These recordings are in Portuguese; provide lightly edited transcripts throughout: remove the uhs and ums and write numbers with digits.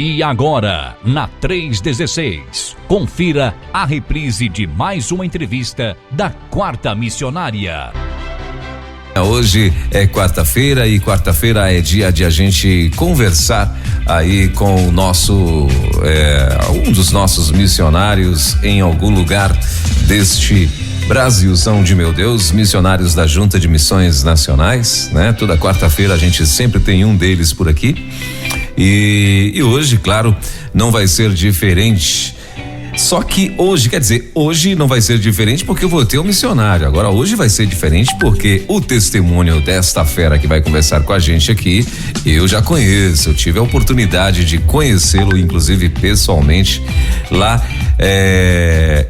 E agora, na 316, confira a reprise de mais uma entrevista da Quarta Missionária. Hoje é quarta-feira e quarta-feira é dia de a gente conversar aí com o nosso, um dos nossos missionários em algum lugar deste Brasilzão de meu Deus, missionários da Junta de Missões Nacionais, né? Toda quarta-feira a gente sempre tem um deles por aqui e hoje, claro, não vai ser diferente. Só que hoje, quer dizer, hoje não vai ser diferente porque eu vou ter um missionário. Agora hoje vai ser diferente porque o testemunho desta fera que vai conversar com a gente aqui, eu já conheço, eu tive a oportunidade de conhecê-lo, inclusive pessoalmente, lá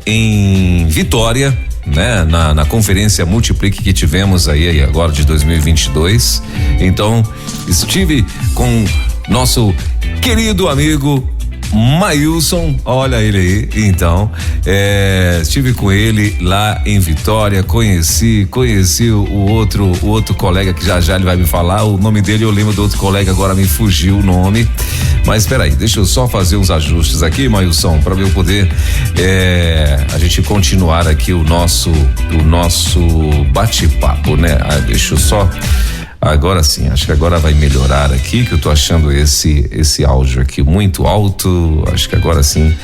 em Vitória, né? Na conferência Multiplique que tivemos aí agora de 2022. Então, estive com nosso querido amigo Maílson, olha ele aí, então, estive com ele lá em Vitória, conheci o outro colega que já ele vai me falar, o nome dele eu lembro do outro colega, agora me fugiu o nome, mas espera aí, deixa eu só fazer uns ajustes aqui, Maílson, para eu poder, a gente continuar aqui o nosso bate-papo, né? Deixa eu só. Agora sim, acho que agora vai melhorar aqui, que eu tô achando esse áudio aqui muito alto, acho que agora sim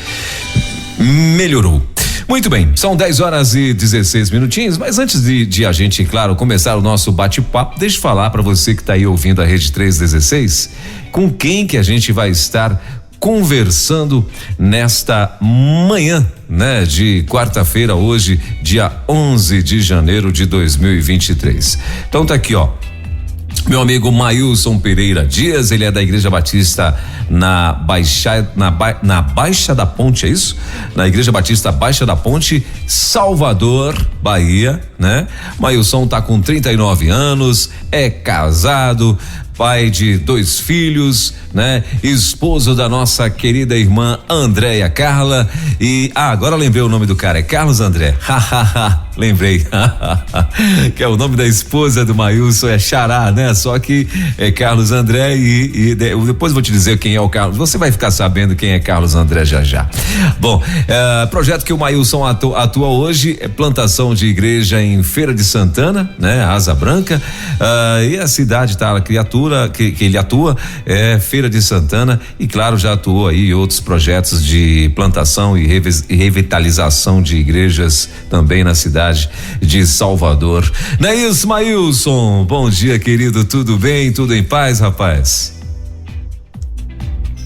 melhorou. Muito bem, são 10h16, mas antes de a gente, claro, começar o nosso bate-papo, deixa eu falar para você que tá aí ouvindo a Rede 316, com quem que a gente vai estar conversando nesta manhã, né, de quarta-feira, hoje, dia 11 de janeiro de 2023. Então tá aqui, ó. Meu amigo Maílson Pereira Dias, ele é da Igreja Batista na Baixa da Ponte, é isso? Na Igreja Batista Baixa da Ponte, Salvador, Bahia, né? Maílson tá com 39 anos, é casado, pai de 2 filhos, né? Esposo da nossa querida irmã Andréia Carla e agora lembrei o nome do cara, é Carlos André, lembrei, que é o nome da esposa do Maílson, é Xará, né? Só que é Carlos André e depois vou te dizer quem é o Carlos, você vai ficar sabendo quem é Carlos André já. Bom, projeto que o Maílson atua hoje é plantação de igreja em Feira de Santana, né? Asa Branca, e a cidade tá, a criatura que ele atua é Feira de Santana e claro, já atuou aí em outros projetos de plantação e revitalização de igrejas também na cidade de Salvador. Não é isso, Maílson? Bom dia, querido, tudo bem? Tudo em paz, rapaz?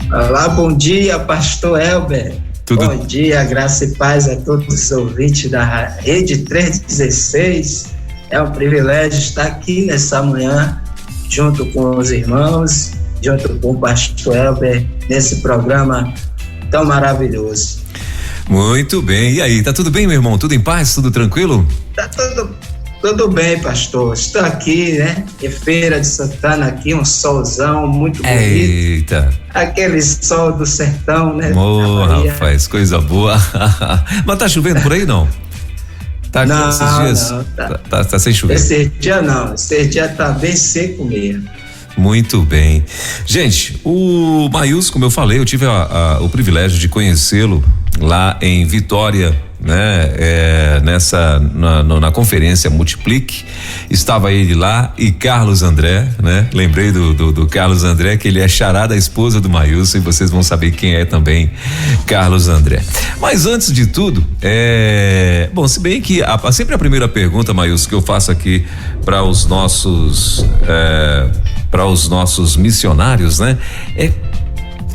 Olá, bom dia, pastor Elber. Bom dia, graça e paz a todos os ouvintes da Rede 316. É um privilégio estar aqui nessa manhã junto com os irmãos, junto com o pastor Elber, nesse programa tão maravilhoso. Muito bem, e aí, tá tudo bem, meu irmão? Tudo em paz? Tudo tranquilo? Tá tudo bem, pastor. Estou aqui, né, em Feira de Santana, aqui um solzão muito bonito. Eita! Aquele sol do sertão, né? Rapaz, coisa boa. Mas tá chovendo por aí, não? Tá não, esses dias? Não, tá sem chover. Esse dia tá bem seco mesmo. Muito bem. Gente, o Maílson, como eu falei, eu tive o privilégio de conhecê-lo lá em Vitória, né? Na conferência Multiplique, estava ele lá e Carlos André, né? Lembrei do Carlos André, que ele é xará da esposa do Maílson e vocês vão saber quem é também Carlos André. Mas antes de tudo, bom, se bem que sempre a primeira pergunta, Maílson, que eu faço aqui para os nossos missionários, né?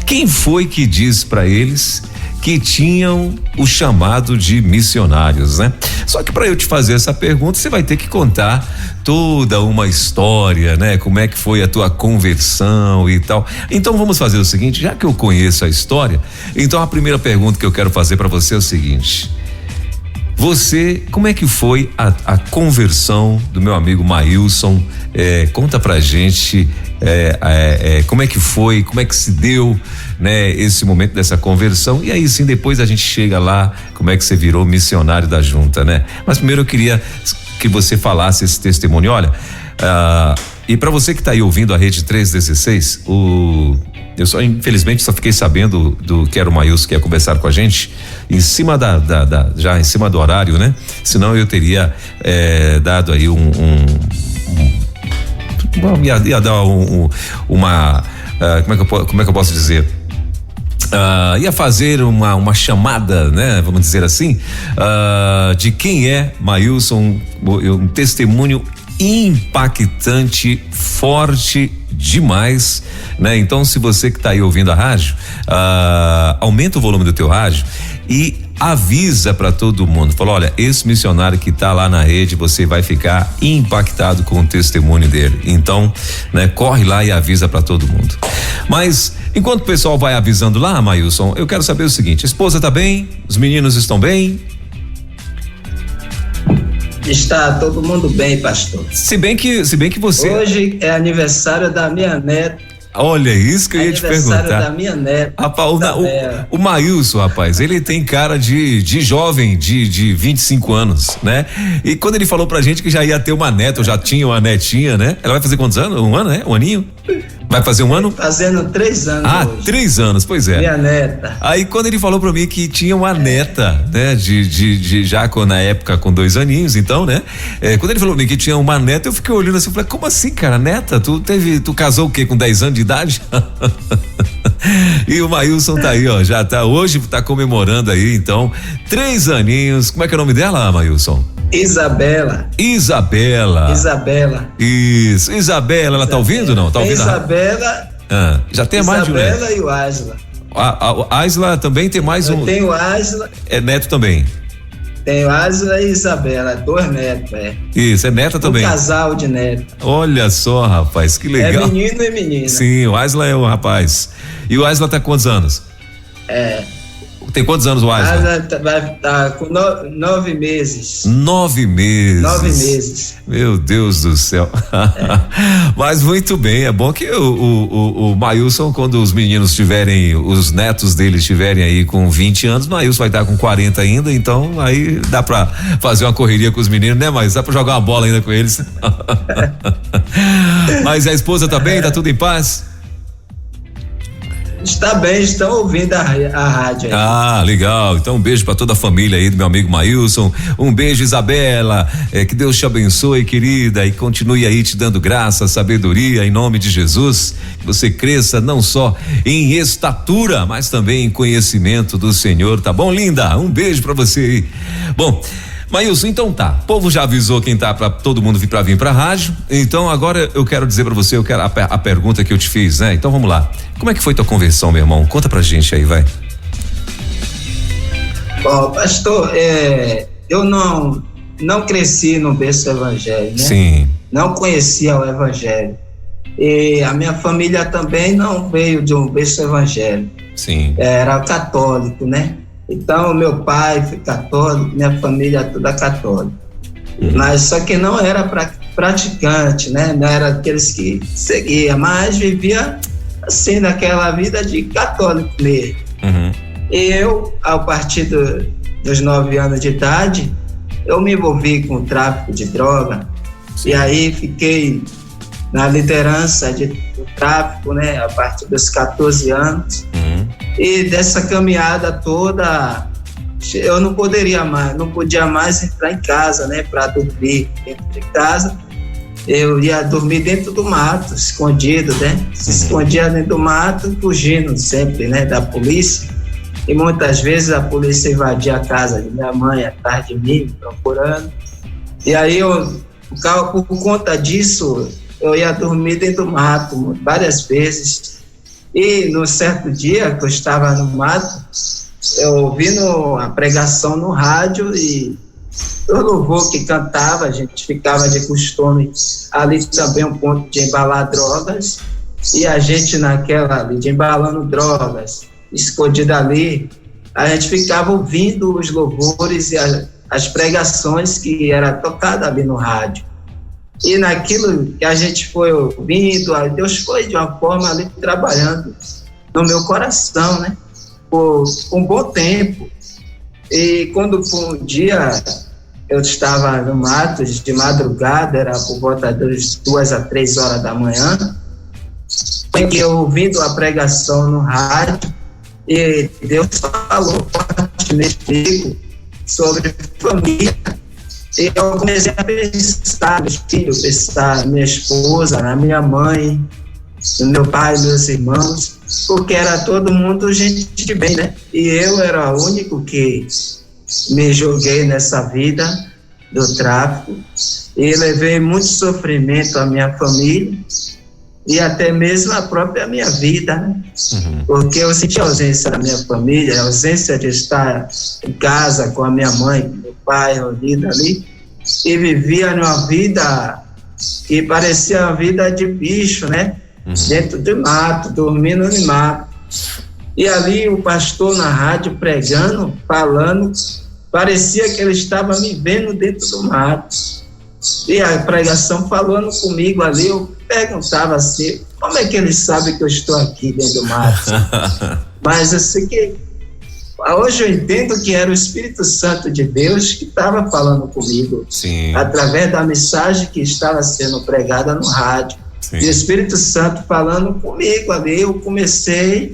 Quem foi que diz para eles que tinham o chamado de missionários, né? Só que para eu te fazer essa pergunta, você vai ter que contar toda uma história, né? Como é que foi a tua conversão e tal. Então vamos fazer o seguinte, já que eu conheço a história, então a primeira pergunta que eu quero fazer para você é o seguinte: como é que foi a conversão do meu amigo Maílson? Conta pra gente como é que foi, como é que se deu, né, esse momento dessa conversão, e aí sim depois a gente chega lá, como é que você virou missionário da junta, né? Mas primeiro eu queria que você falasse esse testemunho. Olha, e para você que tá aí ouvindo a Rede 316, Eu só, infelizmente, só fiquei sabendo do que era o Maílson que ia conversar com a gente em cima já em cima do horário, né? Senão eu teria dado aí ia dar uma como é que eu posso dizer? Ia fazer uma chamada, né? Vamos dizer assim, de quem é Maílson, um testemunho impactante, forte demais, né? Então, se você que está aí ouvindo a rádio, aumenta o volume do teu rádio e avisa para todo mundo. Fala, olha, esse missionário que está lá na rede, você vai ficar impactado com o testemunho dele. Então, né? Corre lá e avisa para todo mundo. Mas enquanto o pessoal vai avisando lá, Maílson, eu quero saber o seguinte: a esposa tá bem? Os meninos estão bem? Está todo mundo bem, pastor. Se bem que você... Hoje é aniversário da minha neta. Olha, isso que eu ia te perguntar. Aniversário da minha neta. Rapaz, o Maílson, rapaz, ele tem cara de jovem, de 25 anos, né? E quando ele falou pra gente que já ia ter uma neta, ou já tinha uma netinha, né? Ela vai fazer quantos anos? Um ano, né? Um aninho? Vai fazer um ano? Fazendo 3 anos hoje. 3 anos, pois é. Minha neta. Aí quando ele falou pra mim que tinha uma neta, né? Já na época com 2 aninhos, então, né? Quando ele falou pra mim que tinha uma neta, eu fiquei olhando assim, eu falei, como assim, cara, neta? Tu casou o quê? Com 10 anos de idade? E o Maílson tá aí, ó, hoje tá comemorando aí, então, 3 aninhos. Como é que é o nome dela, Maílson? Isabela. Isso, Isabela, ela tá ouvindo ou não? Tá ouvindo? Isabela. Já tem mais de um neto. Isabela e o Asla. A Asla também tem mais um. Eu tenho o Asla. É neto também. Tenho Asla e Isabela, 2 netos, Isso, é neta também. Um casal de netos. Olha só, rapaz, que legal. É menino e menina. Sim, o Asla é o rapaz. E o Asla tá com quantos anos? Tem quantos anos o Asla? Vai estar com 9 meses. 9 meses. 9 meses. Meu Deus do céu. Mas muito bem, é bom que o Maílson, quando os meninos os netos deles estiverem aí com 20 anos, o Maílson vai estar com 40 ainda, então aí dá pra fazer uma correria com os meninos, né, mas dá pra jogar uma bola ainda com eles. Mas a esposa tá bem? Tá tudo em paz? Está bem, estão ouvindo a rádio aí. Legal. Então um beijo para toda a família aí do meu amigo Maílson. Um beijo, Isabela. Que Deus te abençoe, querida, e continue aí te dando graça, sabedoria em nome de Jesus. Que você cresça não só em estatura, mas também em conhecimento do Senhor, tá bom, linda? Um beijo para você aí. Bom, Maílson, então tá, o povo já avisou quem tá pra todo mundo vir pra rádio, então agora eu quero dizer pra você, a pergunta que eu te fiz, né? Então vamos lá, como é que foi tua conversão, meu irmão? Conta pra gente aí, vai. Bom, pastor, eu não cresci no berço evangélico, né? Sim. Não conhecia o evangelho, e a minha família também não veio de um berço evangélico. Sim. Era católico, né? Então, meu pai foi católico, minha família toda católica. Mas só que não era praticante, né? Não era aqueles que seguia, mas vivia assim, naquela vida de católico mesmo. E eu, a partir dos 9 anos de idade, eu me envolvi com o tráfico de droga. Sim. E aí fiquei na liderança do tráfico, né? A partir dos 14 anos. E dessa caminhada toda, eu não podia mais entrar em casa, né, para dormir dentro de casa. Eu ia dormir dentro do mato, escondido, né? Se escondia dentro do mato, fugindo sempre, né, da polícia. E muitas vezes a polícia invadia a casa de minha mãe atrás de mim, procurando. E aí por conta disso, eu ia dormir dentro do mato várias vezes. E no certo dia que eu estava no mato, eu ouvindo a pregação no rádio e o louvor que cantava, a gente ficava de costume ali também um ponto de embalar drogas, e a gente naquela ali de embalando drogas, escondida ali, a gente ficava ouvindo os louvores e as pregações que era tocada ali no rádio. E naquilo que a gente foi ouvindo, Deus foi de uma forma ali trabalhando no meu coração, né? Por um bom tempo. E quando foi um dia, eu estava no mato de madrugada, era por volta das 2 a 3 horas da manhã, Foi que eu ouvindo a pregação no rádio, e Deus falou fortemente comigo sobre família. E eu comecei a pensar nos filhos, pensar na minha esposa, na minha mãe, no meu pai, meus irmãos, porque era todo mundo gente de bem, né? E eu era o único que me joguei nessa vida do tráfico e levei muito sofrimento à minha família e até mesmo a própria minha vida, né? Porque eu senti a ausência da minha família, a ausência de estar em casa com a minha mãe, com meu pai, reunido ali, e vivia numa vida que parecia uma vida de bicho, né? Dentro do mato, dormindo no mato. E ali o pastor na rádio pregando, falando, parecia que ele estava me vendo dentro do mato. E a pregação falando comigo ali, eu perguntava assim, como é que ele sabe que eu estou aqui dentro do mato? Mas assim que hoje eu entendo que era o Espírito Santo de Deus que estava falando comigo. Sim. Através da mensagem que estava sendo pregada no rádio. Sim. E o Espírito Santo falando comigo ali, eu comecei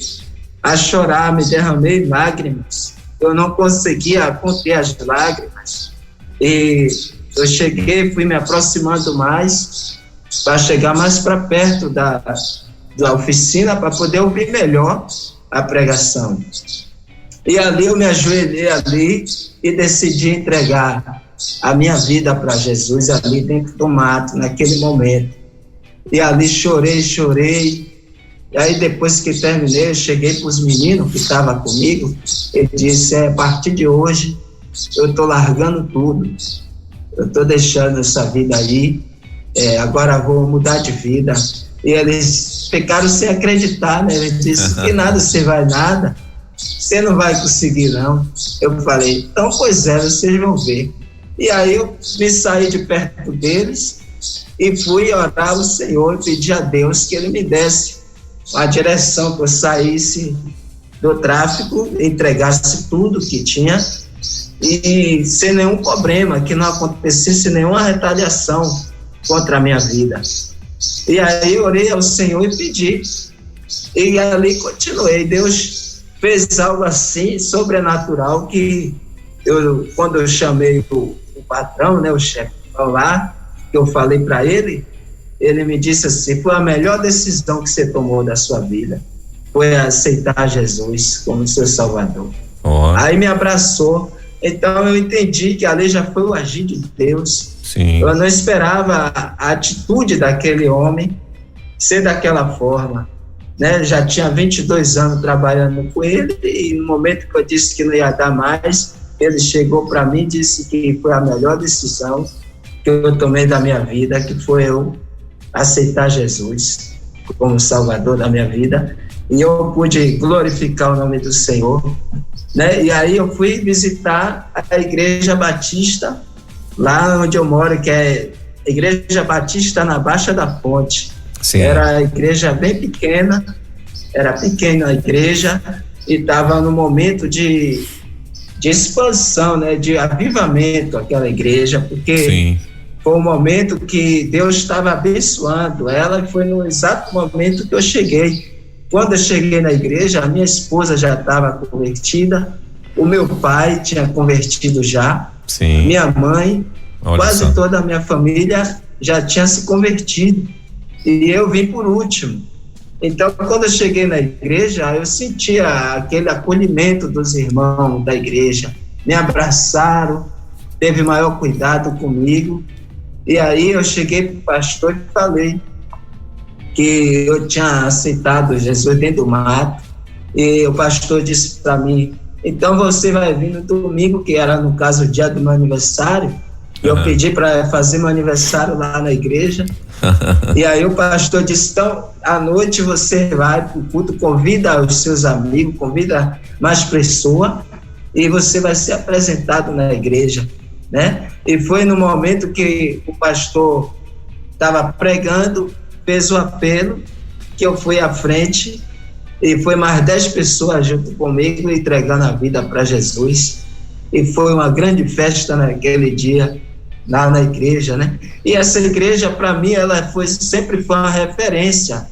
a chorar, me derramei lágrimas. Eu não conseguia conter as lágrimas. E eu cheguei, fui me aproximando mais para chegar mais para perto da oficina para poder ouvir melhor a pregação. E ali eu me ajoelhei ali e decidi entregar a minha vida para Jesus ali dentro do mato, naquele momento. E ali chorei. E aí depois que terminei, eu cheguei para os meninos que estavam comigo e disse, a partir de hoje eu estou largando tudo. Eu estou deixando essa vida aí, agora vou mudar de vida. E eles ficaram sem acreditar, né? Eles disseram que nada, você vai nada, você não vai conseguir não. Eu falei, então pois é, vocês vão ver. E aí eu me saí de perto deles e fui orar ao Senhor e pedir a Deus que Ele me desse uma direção que eu saísse do tráfico, entregasse tudo que tinha e sem nenhum problema, que não acontecesse nenhuma retaliação contra a minha vida. E aí eu orei ao Senhor e pedi. E ali continuei. Deus fez algo assim, sobrenatural, que quando eu chamei o patrão, né, o chefe lá, que eu falei para ele me disse assim, foi a melhor decisão que você tomou da sua vida, foi aceitar Jesus como seu Salvador. Aí me abraçou. Então eu entendi que ali já foi o agir de Deus. Sim. Eu não esperava a atitude daquele homem ser daquela forma, né? Já tinha 22 anos trabalhando com ele e no momento que eu disse que não ia dar mais, ele chegou para mim e disse que foi a melhor decisão que eu tomei da minha vida, que foi eu aceitar Jesus como Salvador da minha vida, e eu pude glorificar o nome do Senhor, né? E aí eu fui visitar a Igreja Batista lá onde eu moro, que é a Igreja Batista na Baixa da Ponte. Sim. Era a igreja bem pequena, era pequena a igreja e estava no momento de expansão, né, de avivamento aquela igreja, porque Sim. Foi um momento que Deus estava abençoando ela, e foi no exato momento que eu cheguei. Quando eu cheguei na igreja, a minha esposa já estava convertida, o meu pai tinha convertido já, Sim. Minha mãe, quase toda a minha família já tinha se convertido, e eu vim por último. Então, quando eu cheguei na igreja, eu sentia aquele acolhimento dos irmãos da igreja, me abraçaram, teve maior cuidado comigo. E aí eu cheguei para o pastor e falei que eu tinha aceitado Jesus dentro do mato, e o pastor disse para mim, então você vai vir no domingo, que era no caso o dia do meu aniversário, e eu pedi para fazer meu aniversário lá na igreja, e aí o pastor disse, então à noite você vai para o culto, convida os seus amigos, convida mais pessoas, e você vai ser apresentado na igreja, né? E foi no momento que o pastor estava pregando, fez o apelo, que eu fui à frente e foi mais 10 pessoas junto comigo entregando a vida para Jesus, e foi uma grande festa naquele dia lá na igreja, né? E essa igreja para mim ela sempre foi uma referência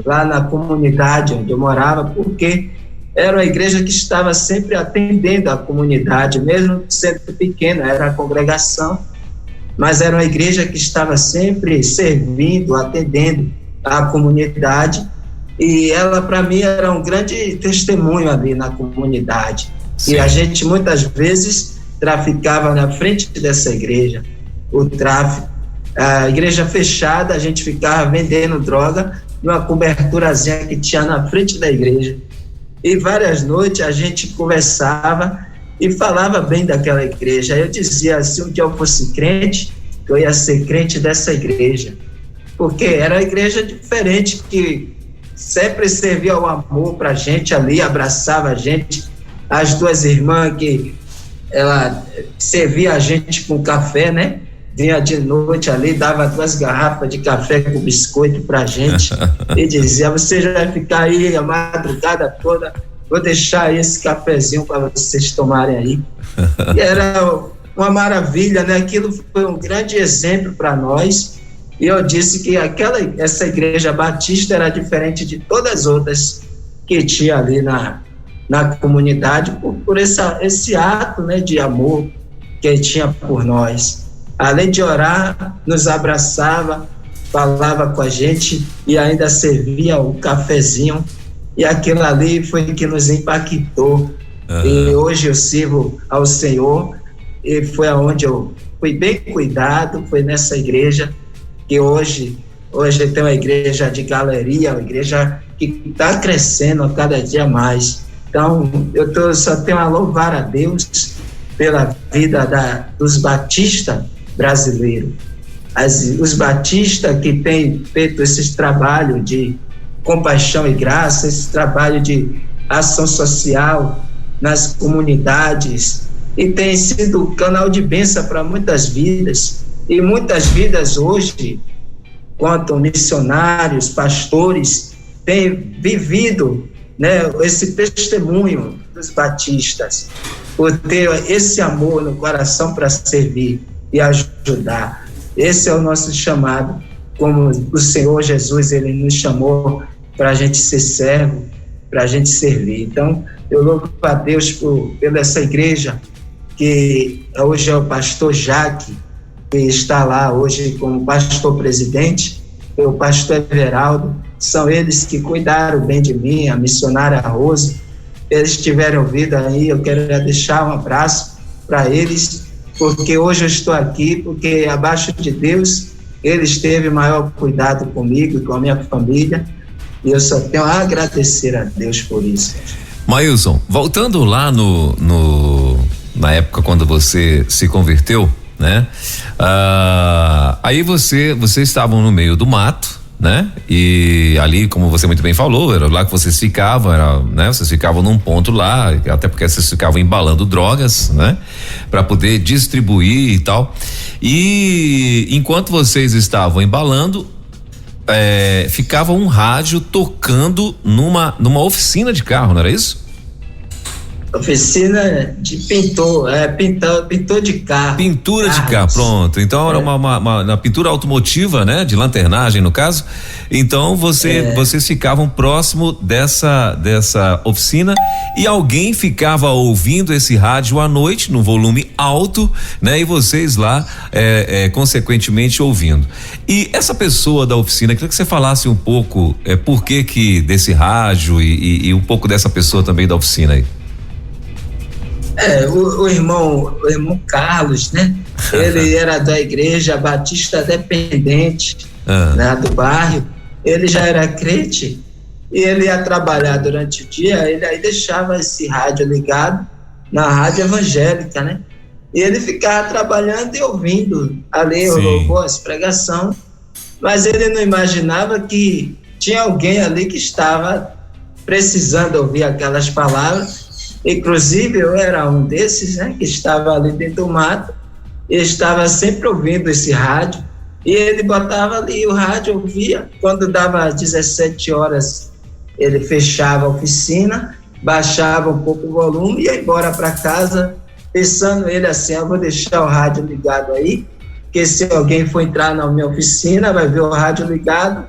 lá na comunidade onde eu morava, porque era uma igreja que estava sempre atendendo a comunidade, mesmo sendo pequena, era a congregação, mas era uma igreja que estava sempre servindo, atendendo a comunidade, e ela, para mim, era um grande testemunho ali na comunidade. Sim. E a gente, muitas vezes, traficava na frente dessa igreja, o tráfico. A igreja fechada, a gente ficava vendendo droga numa coberturazinha que tinha na frente da igreja. E várias noites a gente conversava e falava bem daquela igreja. Eu dizia, se um dia eu fosse crente, eu ia ser crente dessa igreja. Porque era uma igreja diferente, que sempre servia o amor para a gente ali, abraçava a gente. As duas irmãs que ela servia a gente com café, né? Vinha de noite ali, dava 2 garrafas de café com biscoito para a gente e dizia, você já vai ficar aí a madrugada toda, vou deixar esse cafezinho para vocês tomarem aí. E era uma maravilha, né? Aquilo foi um grande exemplo para nós. E eu disse que essa igreja batista era diferente de todas as outras que tinha ali na comunidade, por esse ato, né, de amor que ele tinha por nós. Além de orar, nos abraçava, falava com a gente e ainda servia o cafezinho. E aquilo ali foi que nos impactou. E hoje eu sirvo ao Senhor, e foi aonde eu fui bem cuidado, foi nessa igreja que hoje tem uma igreja de galeria, uma igreja que está crescendo a cada dia mais. Então, só tenho a louvar a Deus pela vida dos batistas brasileiros. Os batistas que têm feito esse trabalho de compaixão e graça, esse trabalho de ação social nas comunidades, e tem sido canal de bênção para muitas vidas. E muitas vidas hoje, quanto missionários, pastores, têm vivido, né, esse testemunho dos batistas, por ter esse amor no coração para servir e ajudar. Esse é o nosso chamado, como o Senhor Jesus, ele nos chamou para a gente ser servo, para a gente servir. Então, eu louvo a Deus pela essa igreja, que hoje é o pastor Jaque, que está lá hoje como pastor presidente, e o pastor Everaldo. São eles que cuidaram bem de mim, a missionária Rose. Eles tiveram ouvido aí, eu quero deixar um abraço para eles, porque hoje eu estou aqui, porque abaixo de Deus, eles teve maior cuidado comigo e com a minha família, e eu só tenho a agradecer a Deus por isso. Maílson, voltando lá na época quando você se converteu, né? Aí vocês estavam no meio do mato, né? E ali, como você muito bem falou, era lá que vocês ficavam, né? Vocês ficavam num ponto lá, até porque vocês ficavam embalando drogas, né? Para poder distribuir e tal. E enquanto vocês estavam embalando, ficava um rádio tocando numa oficina de carro, não era isso? Oficina de pintor de carro. Pintura de carro, pronto. Então era uma pintura automotiva, né? De lanternagem, no caso. Então vocês ficavam próximo dessa oficina e alguém ficava ouvindo esse rádio à noite, no volume alto, né? E vocês lá, consequentemente, ouvindo. E essa pessoa da oficina, queria que você falasse um pouco por que desse rádio e um pouco dessa pessoa também da oficina aí. O irmão Carlos, né? Ele era da igreja Batista Dependente, né, do bairro. Ele já era crente e ele ia trabalhar durante o dia, ele aí deixava esse rádio ligado na rádio evangélica, né? E ele ficava trabalhando e ouvindo ali o louvor, as pregações, mas ele não imaginava que tinha alguém ali que estava precisando ouvir aquelas palavras. Inclusive, eu era um desses, né, que estava ali dentro do mato e estava sempre ouvindo esse rádio. E ele botava ali o rádio, ouvia. Quando dava 17 horas, ele fechava a oficina, baixava um pouco o volume e ia embora para casa, pensando ele assim, eu vou deixar o rádio ligado aí, porque se alguém for entrar na minha oficina, vai ver o rádio ligado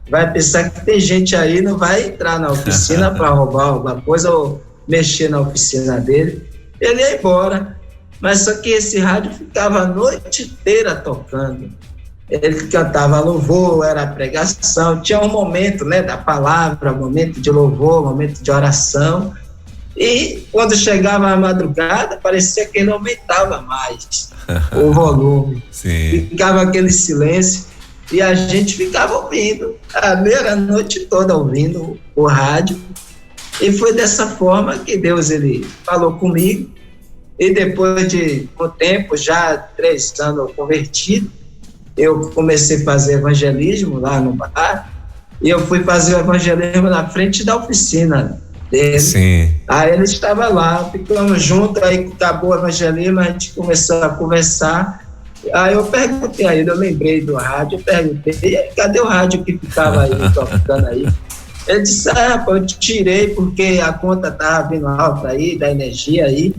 vai pensar que tem gente aí, não vai entrar na oficina para roubar alguma coisa ou mexer na oficina dele. Ele ia embora. Mas só que esse rádio ficava a noite inteira tocando. Ele cantava louvor, era pregação, tinha um momento, né, da palavra, momento de louvor, momento de oração. E quando chegava a madrugada, parecia que ele aumentava mais o volume. Sim. Ficava aquele silêncio e a gente ficava ouvindo, a noite toda ouvindo o rádio. E foi dessa forma que Deus ele falou comigo. E depois de um tempo, já 3 anos convertido, eu comecei a fazer evangelismo lá no bar. E eu fui fazer o evangelismo na frente da oficina dele. Sim. Aí ele estava lá, ficamos juntos, aí acabou o evangelismo, a gente começou a conversar. Aí eu perguntei a ele, eu lembrei do rádio, eu perguntei, cadê o rádio que ficava aí, tocando aí? Ele disse, rapaz, eu tirei porque a conta estava vindo alta aí, da energia aí,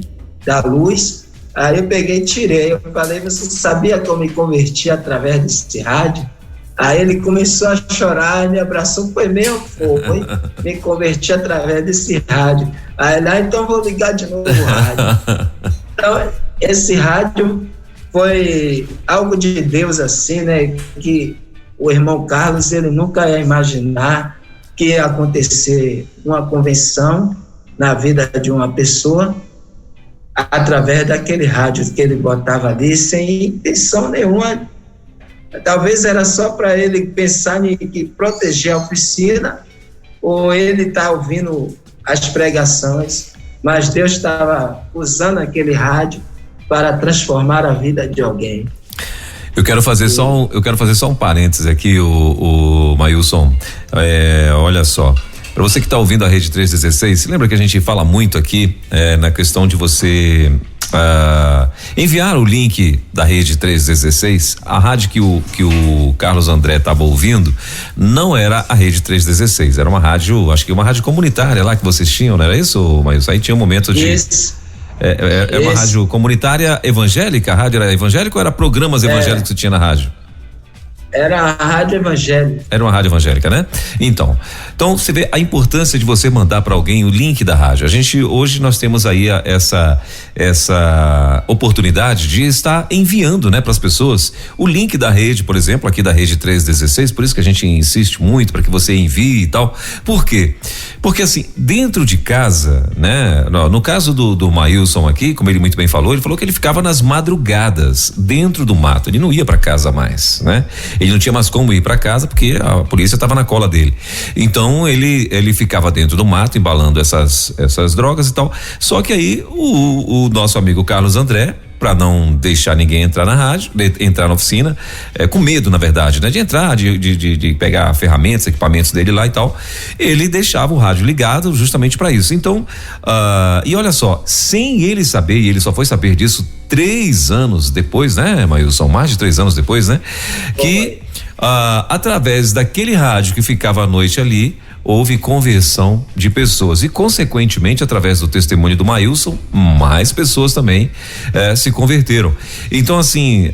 da luz. Aí eu peguei e tirei. Eu falei, você sabia que eu me converti através desse rádio? Aí ele começou a chorar, me abraçou, foi mesmo, foi, me converti através desse rádio. Aí ele, então vou ligar de novo o rádio. Então, esse rádio foi algo de Deus assim, né, que o irmão Carlos, ele nunca ia imaginar que ia acontecer uma convenção na vida de uma pessoa através daquele rádio que ele botava ali, sem intenção nenhuma. Talvez era só para ele pensar em que proteger a oficina, ou ele tá ouvindo as pregações, mas Deus estava usando aquele rádio para transformar a vida de alguém. Eu quero fazer só um parênteses aqui, o Mailson. Olha só. Para você que está ouvindo a Rede 316, lembra que a gente fala muito aqui na questão de você enviar o link da Rede 316. A rádio que o Carlos André estava ouvindo não era a Rede 316, era uma rádio, acho que uma rádio comunitária lá que vocês tinham, não era isso, mas aí tinha um momento de... É uma rádio comunitária evangélica? A rádio era evangélica ou era programas evangélicos que tinha na rádio? Era a rádio evangélica. Era uma rádio evangélica, né? Então você vê a importância de você mandar para alguém o link da rádio. Hoje nós temos aí essa oportunidade de estar enviando, né, para as pessoas o link da rede, por exemplo, aqui da Rede 316, por isso que a gente insiste muito para que você envie e tal. Por quê? Porque assim, dentro de casa, né, no caso do Mailson aqui, como ele muito bem falou, ele falou que ele ficava nas madrugadas dentro do mato, ele não ia para casa mais, né? Ele não tinha mais como ir para casa porque a polícia estava na cola dele. Então ele ficava dentro do mato embalando essas drogas e tal. Só que aí o nosso amigo Carlos André, para não deixar ninguém entrar na rádio, entrar na oficina, com medo, na verdade, né? De entrar, de pegar ferramentas, equipamentos dele lá e tal, ele deixava o rádio ligado justamente para isso. Então, e olha só, sem ele saber, e ele só foi saber disso 3 anos depois, né, Mailson? Mais de 3 anos depois, né? Que através daquele rádio que ficava à noite ali, houve conversão de pessoas e, consequentemente, através do testemunho do Mailson, mais pessoas também se converteram. Então, assim,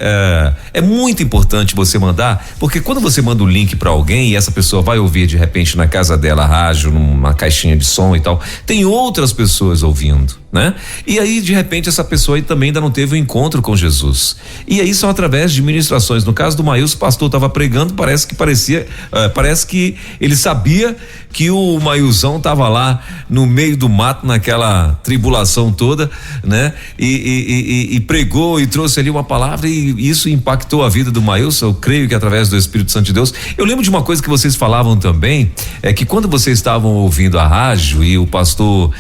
é muito importante você mandar, porque quando você manda o link para alguém e essa pessoa vai ouvir de repente na casa dela a rádio, numa caixinha de som e tal, tem outras pessoas ouvindo, né? E aí, de repente, essa pessoa aí também ainda não teve um encontro com Jesus. E aí são através de ministrações. No caso do Mailson, o pastor estava pregando, parece que ele sabia que o Mailson estava lá no meio do mato, naquela tribulação toda, né? E pregou e trouxe ali uma palavra, e isso impactou a vida do Mailson. Eu creio que através do Espírito Santo de Deus. Eu lembro de uma coisa que vocês falavam também, que quando vocês estavam ouvindo a rádio e o pastor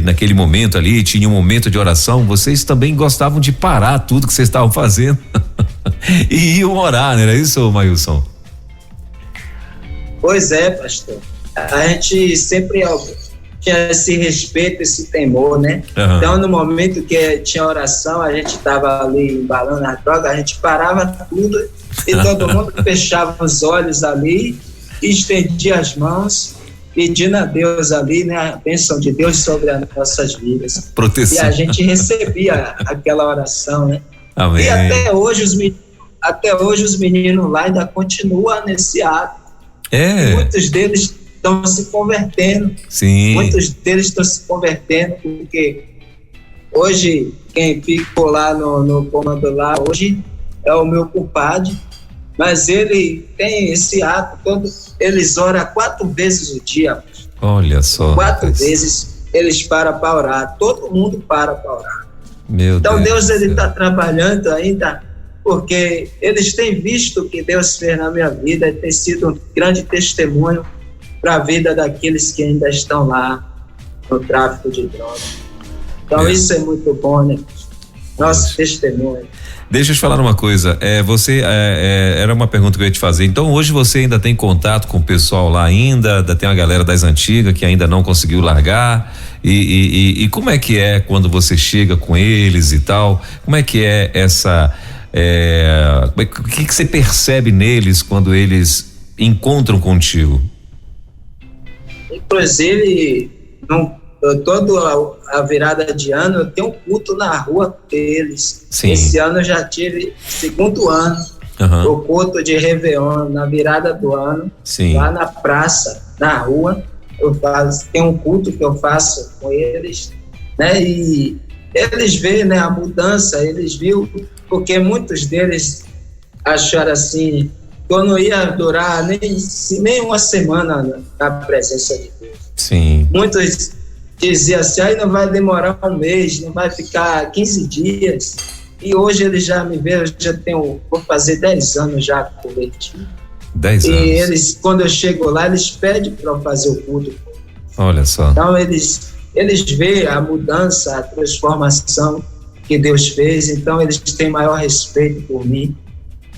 naquele momento ali tinha um momento de oração, vocês também gostavam de parar tudo que vocês estavam fazendo e iam orar, não era isso, Mailson? Pois é, pastor. A gente sempre tinha esse respeito, esse temor, né? Uhum. Então, no momento que tinha oração, a gente estava ali embalando a droga, a gente parava tudo e todo mundo fechava os olhos ali e estendia as mãos, pedindo a Deus ali, né? A bênção de Deus sobre as nossas vidas. Proteção. E a gente recebia aquela oração, né? Amém. E até hoje os meninos lá ainda continuam nesse ato. Muitos deles estão se convertendo. Sim. Muitos deles estão se convertendo porque hoje quem ficou lá no comando lá hoje é o meu compadre, mas ele tem esse ato todo, eles oram 4 vezes o dia. Olha só. 4 vezes eles param para orar, todo mundo para orar. Então Deus ele está trabalhando ainda, porque eles têm visto o que Deus fez na minha vida, e tem sido um grande testemunho para a vida daqueles que ainda estão lá no tráfico de drogas. Então isso é muito bom, né? Nosso testemunho. Deixa eu te falar uma coisa, era uma pergunta que eu ia te fazer. Então hoje você ainda tem contato com o pessoal lá ainda tem uma galera das antigas que ainda não conseguiu largar, e como é que é quando você chega com eles e tal? Como é que é essa, o que você percebe neles quando eles encontram contigo? Inclusive, toda a virada de ano eu tenho um culto na rua deles. Sim. Esse ano eu já tive 2º ano, o culto de Réveillon na virada do ano. Sim. Lá na praça, na rua, tem um culto que eu faço com eles, né? E eles veem, né, a mudança, eles viram, porque muitos deles acharam assim, que eu não ia durar nem uma semana na presença de Deus. Sim. Muitos diziam assim, aí não vai demorar um mês, não vai ficar 15 dias. E hoje eles já me veem, vou fazer 10 anos já convertido. 10 anos. E eles, quando eu chego lá, eles pedem para eu fazer o culto. Olha só. Então eles veem a mudança, a transformação que Deus fez, então eles têm maior respeito por mim.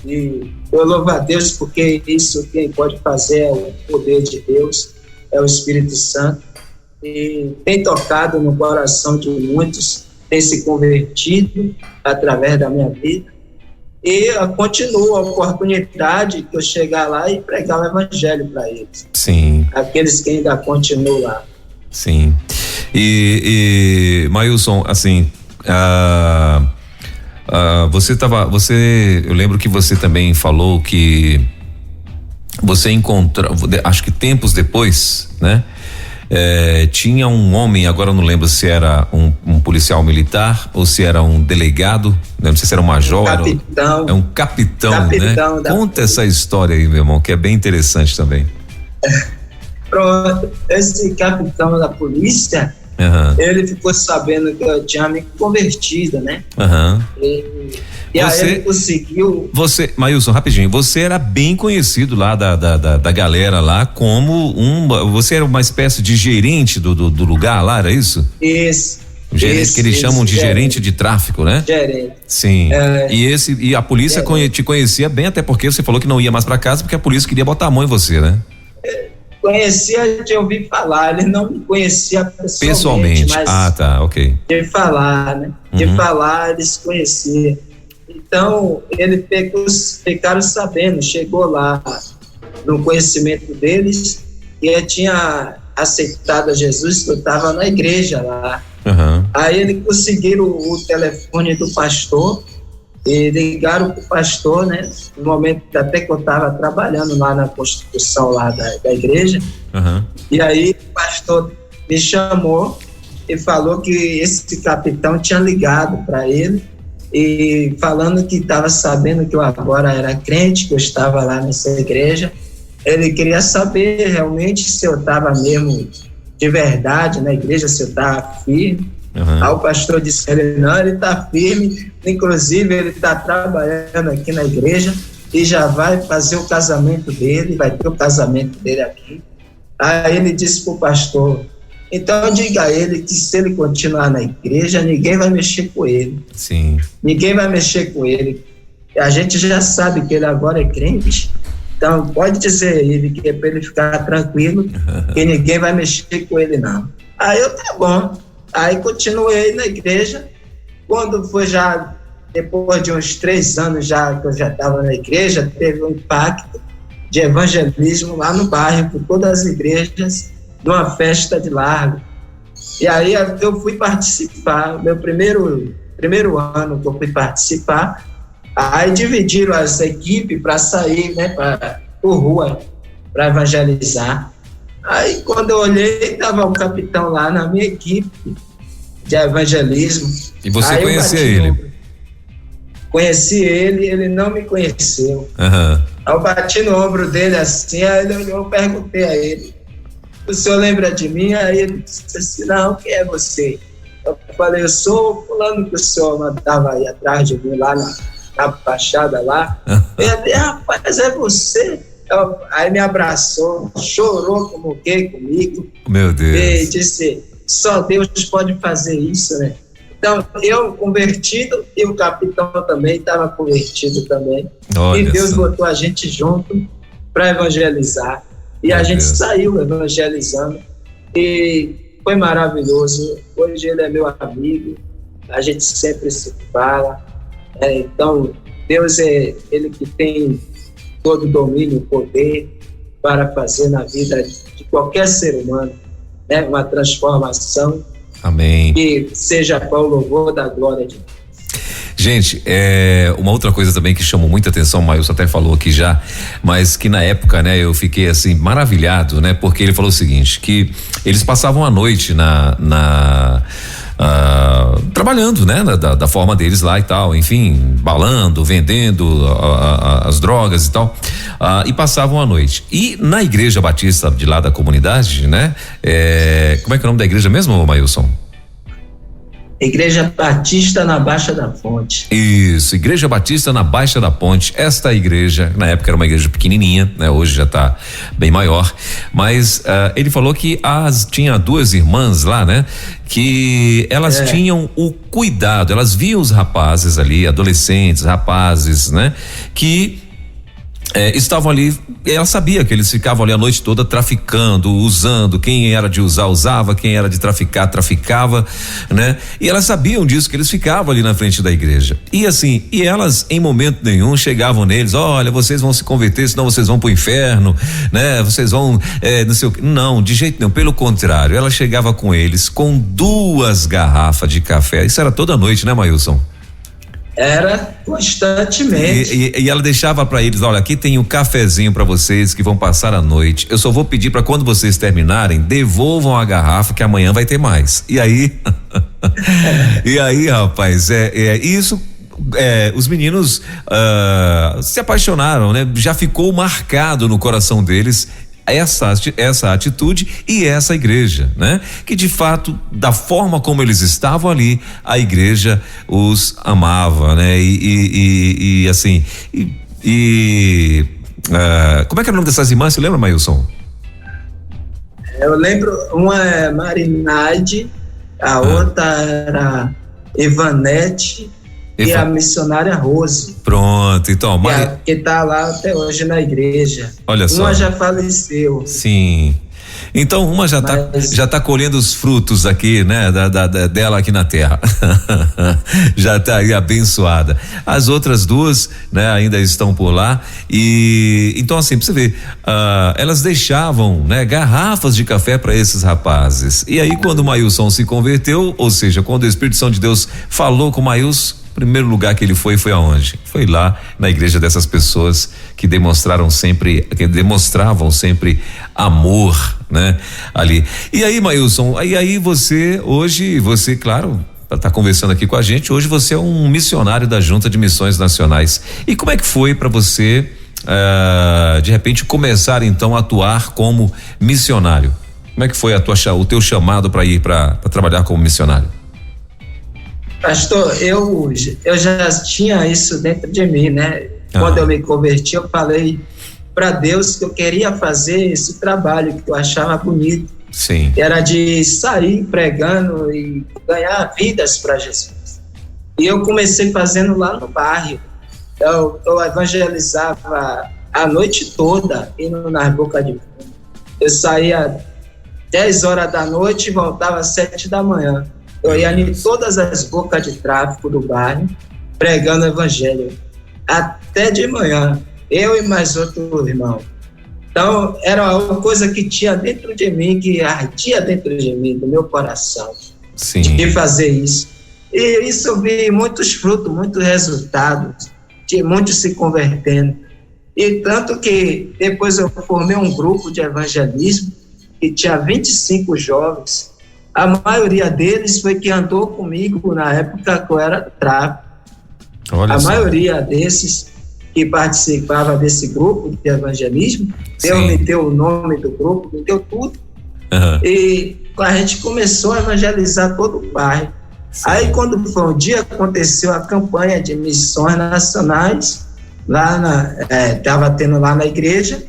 E eu louvo a Deus porque isso quem pode fazer é o poder de Deus, é o Espírito Santo. E tem tocado no coração de muitos, tem se convertido através da minha vida. E continua a oportunidade que eu chegar lá e pregar o evangelho para eles. Sim. Aqueles que ainda continuam lá. Sim. E Mailson, assim, eu lembro que você também falou que você encontrou, acho que tempos depois, né? Tinha um homem, agora eu não lembro se era um policial militar ou se era um delegado, não sei se era um major. Capitão. É um capitão, né? Conta essa história aí, meu irmão, que é bem interessante também. Pronto, esse capitão da polícia, ele ficou sabendo que eu tinha me convertido, né? E aí ele conseguiu. Mailson, rapidinho, você era bem conhecido lá da galera lá como você era uma espécie de gerente do lugar lá, era isso? Isso. Gerente, que eles chamam de gerente de tráfico, né? Gerente. Sim. E a polícia te conhecia bem, até porque você falou que não ia mais pra casa porque a polícia queria botar a mão em você, né? Conhecia de ouvir falar, ele não me conhecia pessoalmente. Mas tá, ok. De falar, né? De falar, eles conheciam. Então, ficaram sabendo, chegou lá no conhecimento deles, que eu tinha aceitado a Jesus, que eu estava na igreja lá. Aí eles conseguiram o telefone do pastor e ligaram para o pastor, né? No momento até que eu estava trabalhando lá na construção lá da igreja. E aí o pastor me chamou e falou que esse capitão tinha ligado para ele e falando que estava sabendo que eu agora era crente, que eu estava lá nessa igreja. Ele queria saber realmente se eu estava mesmo de verdade na igreja, se eu estava firme. Aí o pastor disse, ele está firme, inclusive ele está trabalhando aqui na igreja e já vai fazer o casamento dele, vai ter o casamento dele aqui. Aí ele disse para o pastor, então diga a ele que se ele continuar na igreja, ninguém vai mexer com ele. Sim. Ninguém vai mexer com ele. A gente já sabe que ele agora é crente, então pode dizer a ele que é para ele ficar tranquilo, que ninguém vai mexer com ele não. Aí eu, tá bom. Aí continuei na igreja, quando foi já, depois de uns 3 anos já que eu já estava na igreja, teve um impacto de evangelismo lá no bairro, por todas as igrejas, numa festa de largo. E aí eu fui participar, meu primeiro ano que eu fui participar, aí dividiram as equipes para sair, né, por rua, para evangelizar. Aí quando eu olhei, estava o capitão lá na minha equipe de evangelismo. E você conhecia ele? Conheci ele, ele não me conheceu. Aí eu bati no ombro dele assim, aí eu perguntei a ele: o senhor lembra de mim? Aí ele disse assim: não, quem é você? Eu falei: eu sou o fulano que o senhor mandava aí atrás de mim lá na Baixada lá. Ele: rapaz, é você? Aí me abraçou, chorou como que comigo. Meu Deus. E disse: só Deus pode fazer isso, né? Então, eu convertido e o capitão também estava convertido também. Olha, e Deus botou a gente junto para evangelizar. E a gente saiu evangelizando. E foi maravilhoso. Hoje ele é meu amigo. A gente sempre se fala. Então, Deus é ele que tem todo o domínio e poder para fazer na vida de qualquer ser humano, né, uma transformação. Amém. Que seja para o louvor da glória de Deus. Gente, uma outra coisa também que chamou muita atenção, o Maílson até falou aqui já, mas que na época, né, eu fiquei assim maravilhado, né, porque ele falou o seguinte, que eles passavam a noite trabalhando, né, da forma deles lá e tal, enfim, balando, vendendo as drogas e tal, e passavam a noite. E na igreja batista de lá da comunidade, né, como é que é o nome da igreja mesmo, Maílson? Igreja Batista na Baixa da Ponte. Isso, Igreja Batista na Baixa da Ponte. Esta igreja, na época era uma igreja pequenininha, né? Hoje já está bem maior, mas ele falou que tinha duas irmãs lá, né? Que elas tinham o cuidado, elas viam os rapazes ali, adolescentes, rapazes, né? Que estavam ali, ela sabia que eles ficavam ali a noite toda traficando, usando, quem era de usava, quem era de traficava, né? E elas sabiam disso, que eles ficavam ali na frente da igreja. E assim, elas em momento nenhum chegavam neles: olha, vocês vão se converter, senão vocês vão pro inferno, né? Vocês vão, não sei o que. Não, de jeito nenhum, pelo contrário, ela chegava com eles com 2 garrafas de café. Isso era toda noite, né, Maílson? Era constantemente. E ela deixava para eles: olha, aqui tem um cafezinho para vocês que vão passar a noite. Eu só vou pedir para quando vocês terminarem, devolvam a garrafa que amanhã vai ter mais. E aí, rapaz, isso. Os meninos se apaixonaram, né? Já ficou marcado no coração deles essa atitude e essa igreja, né? Que de fato, da forma como eles estavam ali, a igreja os amava, né? E assim, como é que era o nome dessas irmãs? Você lembra, Maílson? Eu lembro, uma é Marinade, a outra era Ivanete e a missionária Rose. Pronto, então. Que tá lá até hoje na igreja. Olha só. Uma já faleceu. Sim. Então uma já tá colhendo os frutos aqui, né? Dela aqui na terra. Já tá aí abençoada. As outras 2, né? Ainda estão por lá e então assim, pra você ver, elas deixavam, né? Garrafas de café para esses rapazes. E aí quando o Maílson se converteu, ou seja, quando o Espírito Santo de Deus falou com o Maílson, o primeiro lugar que ele foi aonde? Foi lá na igreja dessas pessoas que demonstravam sempre amor, né? Ali. E aí, Maílson, aí você, claro, tá conversando aqui com a gente, hoje você é um missionário da Junta de Missões Nacionais. E como é que foi para você, de repente, começar então a atuar como missionário? Como é que foi o teu chamado para ir para trabalhar como missionário? Pastor, eu já tinha isso dentro de mim, né? Quando eu me converti, eu falei para Deus que eu queria fazer esse trabalho que eu achava bonito. Sim. Era de sair pregando e ganhar vidas para Jesus. E eu comecei fazendo lá no bairro. Eu evangelizava a noite toda, indo nas bocas de fundo. Eu saía 10 horas da noite e voltava às 7 da manhã. Eu ia em todas as bocas de tráfico do bairro, pregando o evangelho, até de manhã, eu e mais outro irmão. Então, era uma coisa que tinha dentro de mim, que ardia dentro de mim, do meu coração. Sim. De fazer isso. E isso eu vi muitos frutos, muitos resultados, de muitos se convertendo. E tanto que depois eu formei um grupo de evangelismo que tinha 25 jovens. A maioria deles foi que andou comigo na época que eu era tráfico. A maioria desses que participava desse grupo de evangelismo, Deus me deu o nome do grupo, me deu tudo. E a gente começou a evangelizar todo o bairro. Aí quando foi um dia, aconteceu a campanha de missões nacionais, estava tendo lá na igreja,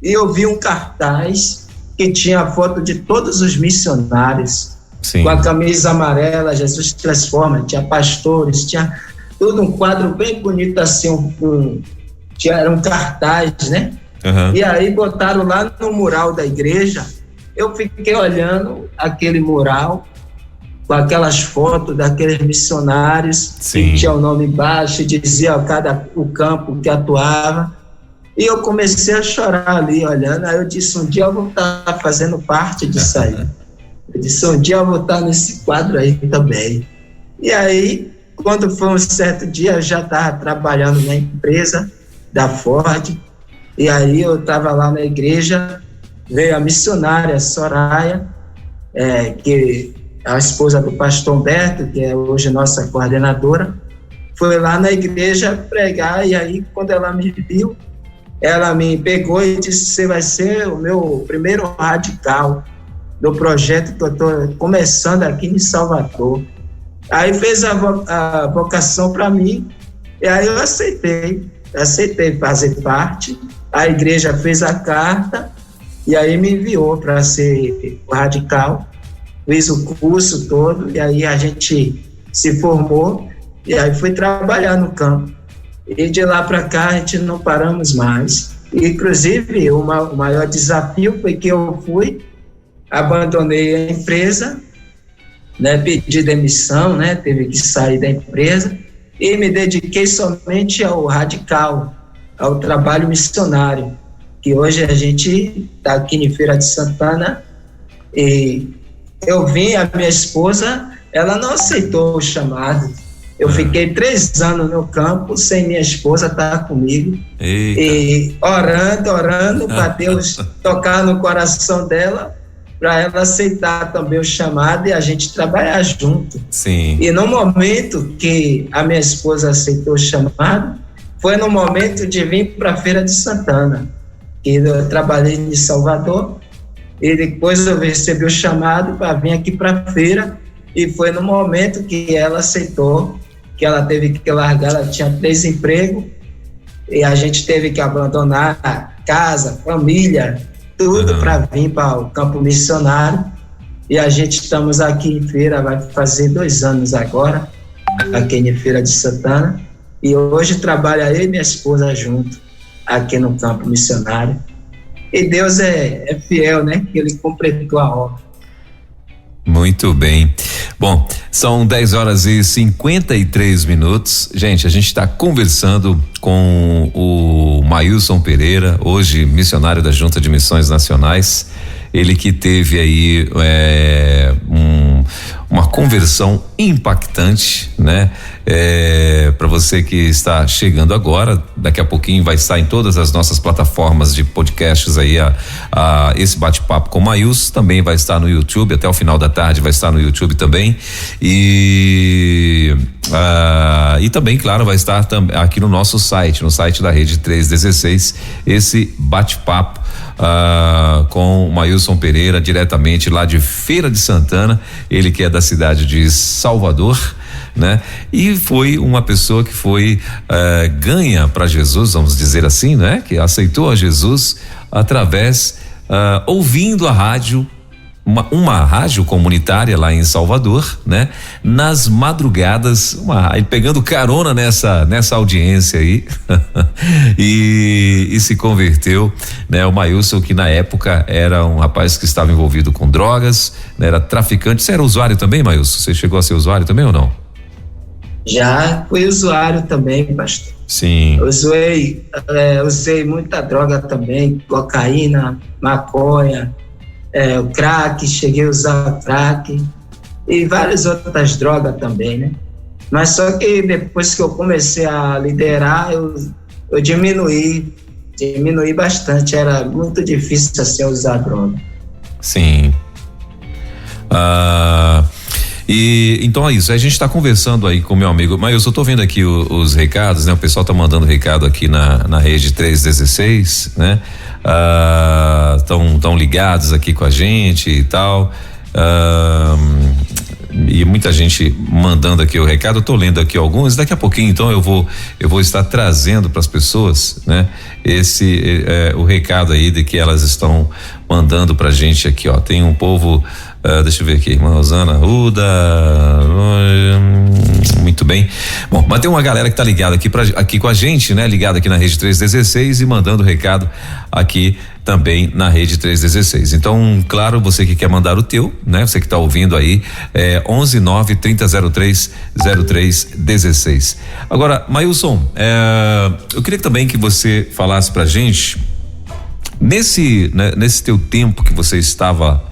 e eu vi um cartaz que tinha a foto de todos os missionários, com a camisa amarela, Jesus Transforma, tinha pastores, tinha tudo, um quadro bem bonito assim, era um cartaz, né? E aí botaram lá no mural da igreja. Eu fiquei olhando aquele mural, com aquelas fotos daqueles missionários, que tinha o nome embaixo, dizia o campo que atuava, e eu comecei a chorar ali, olhando. Aí eu disse, um dia eu vou estar fazendo parte disso aí. Eu disse, um dia eu vou estar nesse quadro aí também. E aí, quando foi um certo dia, eu já estava trabalhando na empresa da Ford, e aí eu estava lá na igreja, veio a missionária Soraya, que a esposa do pastor Humberto, que é hoje nossa coordenadora, foi lá na igreja pregar, e aí quando ela me viu, ela me pegou e disse, você vai ser o meu primeiro radical do projeto que eu estou começando aqui em Salvador. Aí fez a vocação para mim, e aí eu aceitei fazer parte. A igreja fez a carta, e aí me enviou para ser radical. Fiz o curso todo, e aí a gente se formou, e aí fui trabalhar no campo. E de lá para cá a gente não paramos mais. Inclusive, o maior desafio foi que eu abandonei a empresa, né, pedi demissão, né, teve que sair da empresa, e me dediquei somente ao radical, ao trabalho missionário, que hoje a gente está aqui em Feira de Santana, e eu vim, a minha esposa, ela não aceitou o chamado. Eu fiquei 3 anos no campo sem minha esposa estar comigo. Eita. E orando para Deus tocar no coração dela, para ela aceitar também o chamado e a gente trabalhar junto. E no momento que a minha esposa aceitou o chamado, foi no momento de vir para a Feira de Santana, que eu trabalhei em Salvador, e depois eu recebi o chamado para vir aqui para a feira, e foi no momento que ela aceitou, que ela teve que largar, ela tinha 3 empregos, e a gente teve que abandonar casa, família, tudo para vir para o campo missionário, e a gente estamos aqui em Feira, vai fazer 2 anos agora, aqui em Feira de Santana, e hoje trabalha eu e minha esposa junto, aqui no campo missionário. E Deus é fiel, né? Que Ele completou a obra. Muito bem. Bom, são 10h53. Gente, a gente está conversando com o Maílson Pereira, hoje missionário da Junta de Missões Nacionais. Ele que teve aí uma conversão impactante, né? Para você que está chegando agora, daqui a pouquinho vai estar em todas as nossas plataformas de podcasts aí esse bate-papo com o Maílson, também vai estar no YouTube, até o final da tarde vai estar no YouTube também, e também, claro, vai estar aqui no nosso site, no site da Rede 316, esse bate-papo com o Maílson Pereira, diretamente lá de Feira de Santana, ele que é da cidade de Salvador, né? E foi uma pessoa que foi ganha para Jesus, vamos dizer assim, né? Que aceitou a Jesus através, ouvindo a rádio, uma rádio comunitária lá em Salvador, né? Nas madrugadas, pegando carona nessa audiência aí e se converteu, né? O Maílson, que na época era um rapaz que estava envolvido com drogas, né? Era traficante. Você era usuário também, Maílson? Você chegou a ser usuário também ou não? Já fui usuário também, pastor. Sim. Usei muita droga também, cocaína, maconha, o crack, cheguei a usar crack e várias outras drogas também, né? Mas só que depois que eu comecei a liderar, eu diminuí Diminuí bastante, era muito difícil assim usar droga. Sim. E então é isso, a gente está conversando aí com meu amigo, mas eu tô vendo aqui os recados, né? O pessoal tá mandando recado aqui na rede 316, né? Tão ligados aqui com a gente e tal. E muita gente mandando aqui o recado, eu tô lendo aqui alguns, daqui a pouquinho então eu vou estar trazendo para as pessoas, né? O recado aí de que elas estão mandando pra gente aqui, ó, tem um povo, deixa eu ver aqui, irmã Rosana Ruda, muito bem. Bom, mas tem uma galera que tá ligada aqui com a gente, né? Ligada aqui na rede 316 e mandando recado aqui também na rede 316. Então, claro, você que quer mandar o teu, né? Você que tá ouvindo aí, 11-9-3003-0316. Agora, Mailson, eu queria também que você falasse pra gente, nesse teu tempo que você estava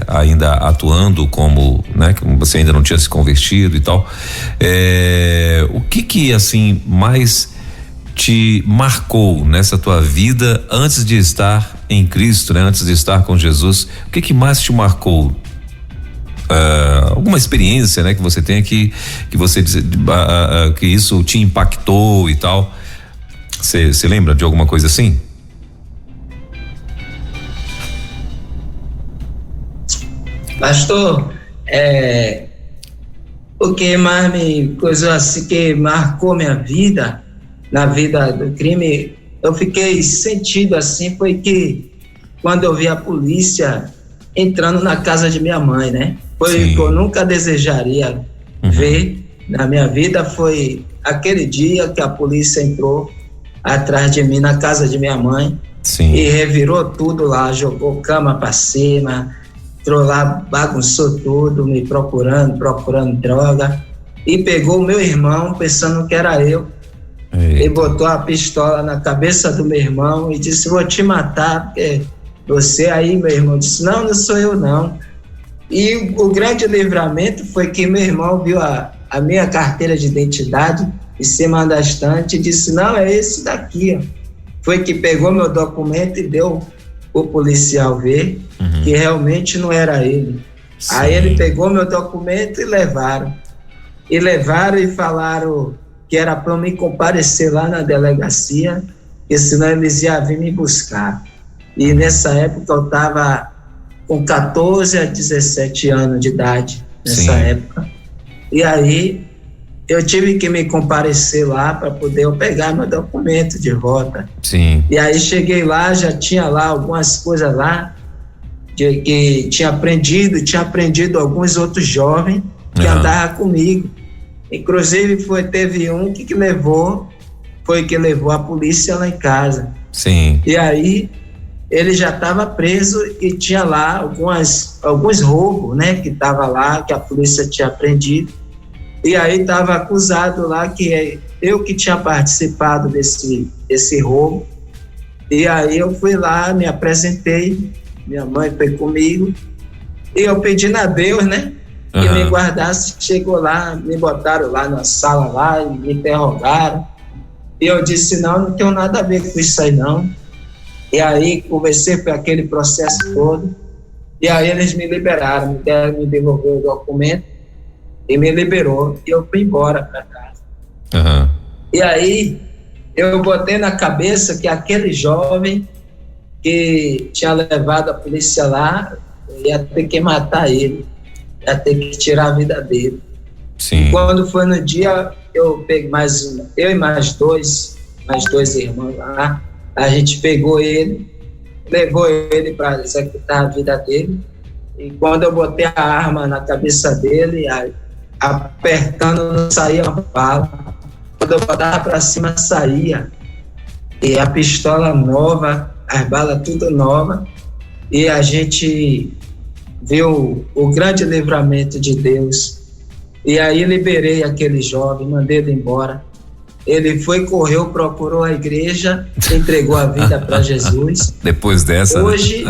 ainda atuando como, né? Que você ainda não tinha se convertido e tal, o que assim mais te marcou nessa tua vida antes de estar em Cristo, né? Antes de estar com Jesus, o que mais te marcou? Alguma experiência, né? Que você tenha que você que isso te impactou e tal. Você lembra de alguma coisa assim? Pastor, o que mais coisa assim que marcou minha vida, na vida do crime, eu fiquei sentido assim, foi que quando eu vi a polícia entrando na casa de minha mãe, né? Foi o que eu nunca desejaria ver na minha vida, foi aquele dia que a polícia entrou atrás de mim na casa de minha mãe. Sim. E revirou tudo lá, jogou cama para cima, entrou lá, bagunçou tudo, me procurando droga, e pegou o meu irmão pensando que era eu. Eita. E botou a pistola na cabeça do meu irmão e disse: vou te matar, porque você aí, meu irmão. Disse: não sou eu não. E o grande livramento foi que meu irmão viu a minha carteira de identidade em cima da estante e disse: não, é esse daqui, ó. Foi que pegou meu documento e deu o policial ver que realmente não era ele. Sim. Aí ele pegou meu documento e levaram e falaram que era para eu me comparecer lá na delegacia, porque senão eles iam vir me buscar. E nessa época eu estava com 14 a 17 anos de idade, nessa época. E aí eu tive que me comparecer lá para poder eu pegar meu documento de volta. Sim. E aí cheguei lá, já tinha lá algumas coisas lá que tinha aprendido alguns outros jovens que andavam comigo. Inclusive teve um que levou a polícia lá em casa. Sim. E aí ele já estava preso e tinha lá alguns roubos, né, que estava lá, que a polícia tinha apreendido. E aí estava acusado lá que eu que tinha participado desse roubo. E aí eu fui lá, me apresentei, minha mãe foi comigo, e eu pedindo a Deus, né, que me guardasse. Chegou lá, me botaram lá na sala lá e me interrogaram. E eu disse: não tenho nada a ver com isso aí não. E aí conversei por aquele processo todo. E aí eles me liberaram, me devolveram o documento e me liberou. E eu fui embora para casa. E aí eu botei na cabeça que aquele jovem que tinha levado a polícia lá, ia ter que matar ele, ia ter que tirar a vida dele. Sim. Quando foi no dia, eu peguei eu e mais dois irmãos lá, a gente pegou ele, levou ele para executar a vida dele. E quando eu botei a arma na cabeça dele, apertando, não saía uma bala. Quando eu botava para cima, saía. E a pistola nova, as balas tudo nova. E a gente viu o grande livramento de Deus. E aí liberei aquele jovem, mandei ele embora. Ele correu, procurou a igreja, entregou a vida para Jesus. Depois dessa, hoje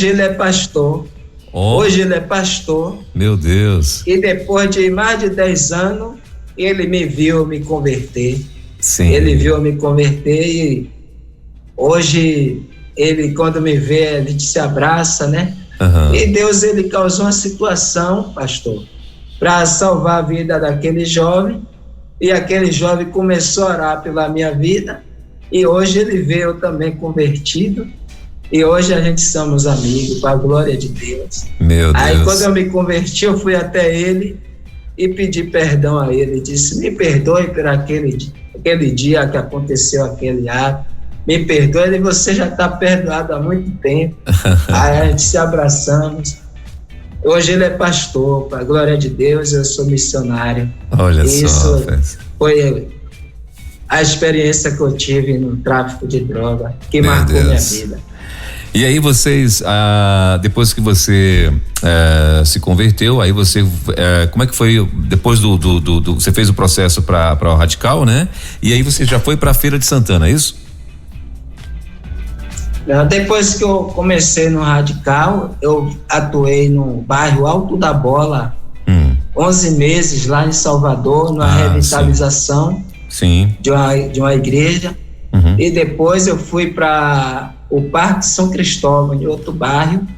ele é pastor. Hoje ele é pastor. Meu Deus. E depois de mais de 10 anos, ele me viu me converter. Sim. Ele viu eu me converter e hoje ele, quando me vê, ele se abraça, né? Uhum. E Deus, ele causou uma situação, pastor, para salvar a vida daquele jovem, e aquele jovem começou a orar pela minha vida, e hoje ele veio também convertido, e hoje a gente somos amigos, para a glória de Deus. Meu Deus. Aí quando eu me converti, eu fui até ele e pedi perdão a ele, disse, me perdoe por aquele dia que aconteceu aquele ato, me perdoe, e você já está perdoado há muito tempo. Aí a gente se abraçamos. Hoje ele é pastor, para a glória de Deus, eu sou missionário. Olha Isso só. foi a experiência que eu tive no tráfico de droga, que Meu marcou Deus. minha vida. E aí vocês, depois que você se converteu, aí você, como é que foi, depois você fez o processo para o Radical, né? E aí você já foi para a Feira de Santana, é isso? Depois que eu comecei no Radical, eu atuei no bairro Alto da Bola, 11 meses lá em Salvador, numa revitalização sim. De uma igreja. Uhum. E depois eu fui para o Parque São Cristóvão, em outro bairro.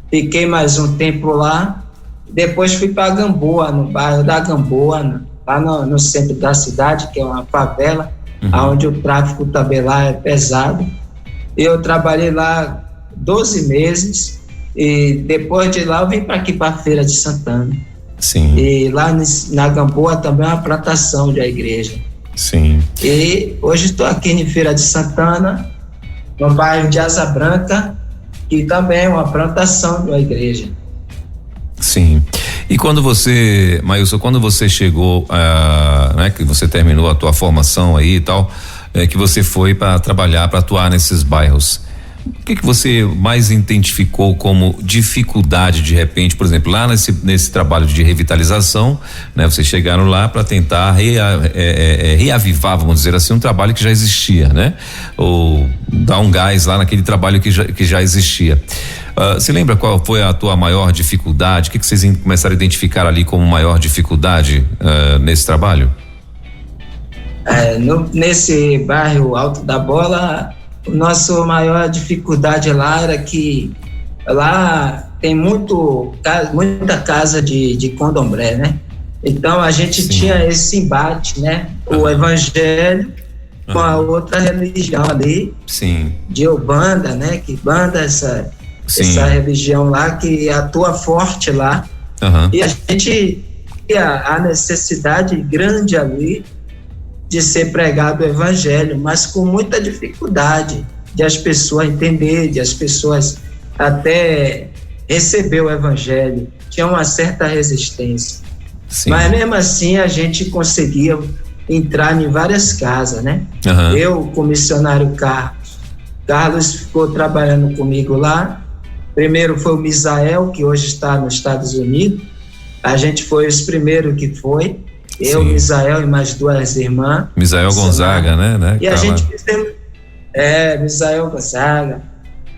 Fiquei mais um tempo lá. Depois fui para Gamboa, no bairro da Gamboa, lá no centro da cidade, que é uma favela, onde o tráfico também lá é pesado. Eu trabalhei lá 12 meses e depois de lá eu vim para aqui, para a Feira de Santana. Sim. E lá na Gamboa também é uma plantação da igreja. Sim. E hoje estou aqui em Feira de Santana, no bairro de Asa Branca, que também é uma plantação da igreja. Sim. E quando você, Maílson, quando você chegou, né, que você terminou a tua formação aí e tal, que você foi para trabalhar, para atuar nesses bairros, o que você mais identificou como dificuldade de repente, por exemplo, lá nesse trabalho de revitalização, né? Vocês chegaram lá para tentar reavivar, vamos dizer assim, um trabalho que já existia, né? Ou dar um gás lá naquele trabalho que já existia. Você lembra qual foi a tua maior dificuldade? O que vocês começaram a identificar ali como maior dificuldade nesse trabalho? Nesse bairro Alto da Bola, a nossa maior dificuldade lá era que lá tem muita casa de candomblé, né? Então a gente tinha esse embate, né? O evangelho com a outra religião ali, de Ubanda, né? Que Banda essa religião lá que atua forte lá. E a gente tinha a necessidade grande ali de ser pregado o evangelho, mas com muita dificuldade de as pessoas entender, de as pessoas até receber o evangelho. Tinha uma certa resistência. Mas mesmo assim a gente conseguia entrar em várias casas, né? Eu, com o missionário Carlos ficou trabalhando comigo lá. Primeiro foi o Misael, que hoje está nos Estados Unidos. A gente foi os primeiros que foi. Eu, Misael e mais duas irmãs. Misael Gonzaga, né? E a gente fizemos. Misael Gonzaga.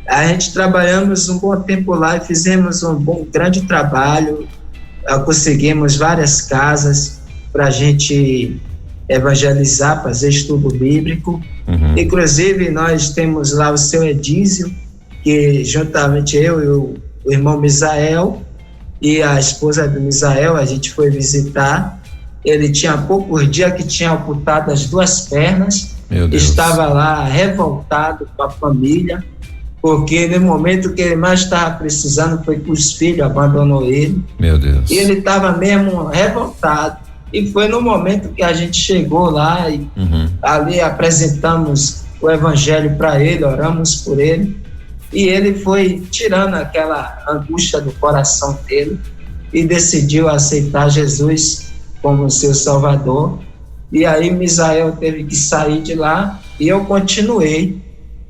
A gente trabalhamos um bom tempo lá e fizemos um grande trabalho. Conseguimos várias casas para a gente evangelizar, fazer estudo bíblico. Inclusive, nós temos lá o seu Edísio, que juntamente eu e o irmão Misael e a esposa do Misael, a gente foi visitar. Ele tinha poucos dias que tinha amputado as duas pernas, estava lá revoltado com a família, porque no momento que ele mais estava precisando foi que os filhos abandonou ele. Meu Deus. E ele estava mesmo revoltado. E foi no momento que a gente chegou lá e ali apresentamos o evangelho para ele, oramos por ele, e ele foi tirando aquela angústia do coração dele e decidiu aceitar Jesus como seu Salvador. E aí Misael teve que sair de lá e eu continuei.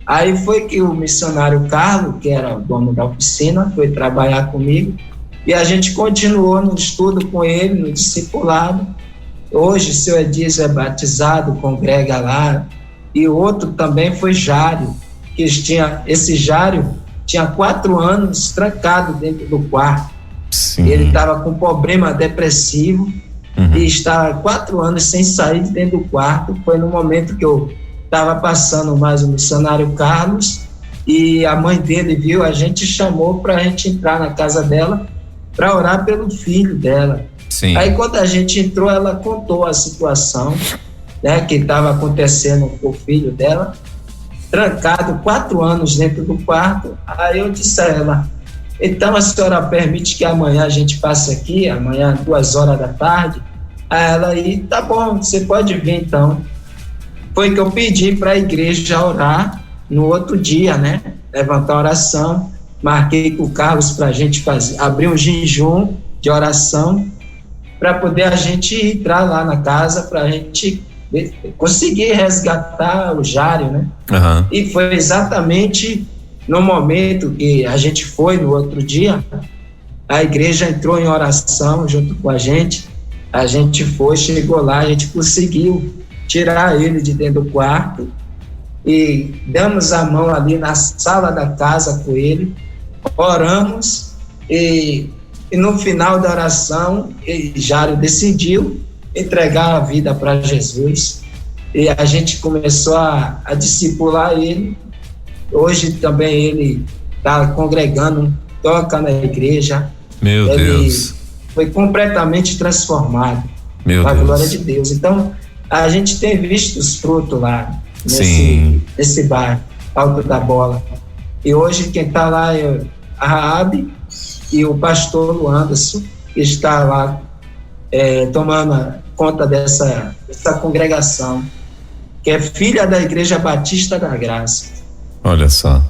Aí foi que o missionário Carlos, que era o dono da oficina, foi trabalhar comigo e a gente continuou no estudo com ele, no discipulado. Hoje o seu Edísio é batizado, congrega lá, e o outro também foi Jário, que esse Jário tinha 4 anos trancado dentro do quarto. Ele estava com problema depressivo e está 4 anos sem sair de dentro do quarto. Foi no momento que eu estava passando mais o missionário Carlos, e a mãe dele viu, a gente chamou para a gente entrar na casa dela para orar pelo filho dela. Sim. Aí quando a gente entrou, ela contou a situação, né, que estava acontecendo com o filho dela, trancado 4 anos dentro do quarto. Aí eu disse a ela: então a senhora permite que amanhã a gente passe aqui, amanhã 2h da tarde? Aí ela: aí tá bom, você pode vir então. Foi que eu pedi para a igreja orar no outro dia, né, levantar oração, marquei com o Carlos para a gente abrir um jejum de oração, para poder a gente entrar lá na casa, para a gente conseguir resgatar o Jário, né? Uhum. E foi exatamente no momento que a gente foi, no outro dia, a igreja entrou em oração junto com a gente foi, chegou lá, a gente conseguiu tirar ele de dentro do quarto e damos a mão ali na sala da casa com ele, oramos e no final da oração, Jário decidiu entregar a vida para Jesus, e a gente começou a discipular ele. Hoje também ele está congregando, toca na igreja. Meu Deus. Foi completamente transformado. Meu para a Deus. glória de Deus. Então, a gente tem visto os frutos lá nesse bairro, Alto da Bola. E hoje quem está lá é a Raabe e o pastor Anderson, que está lá tomando conta dessa congregação, que é filha da Igreja Batista da Graça. Olha só.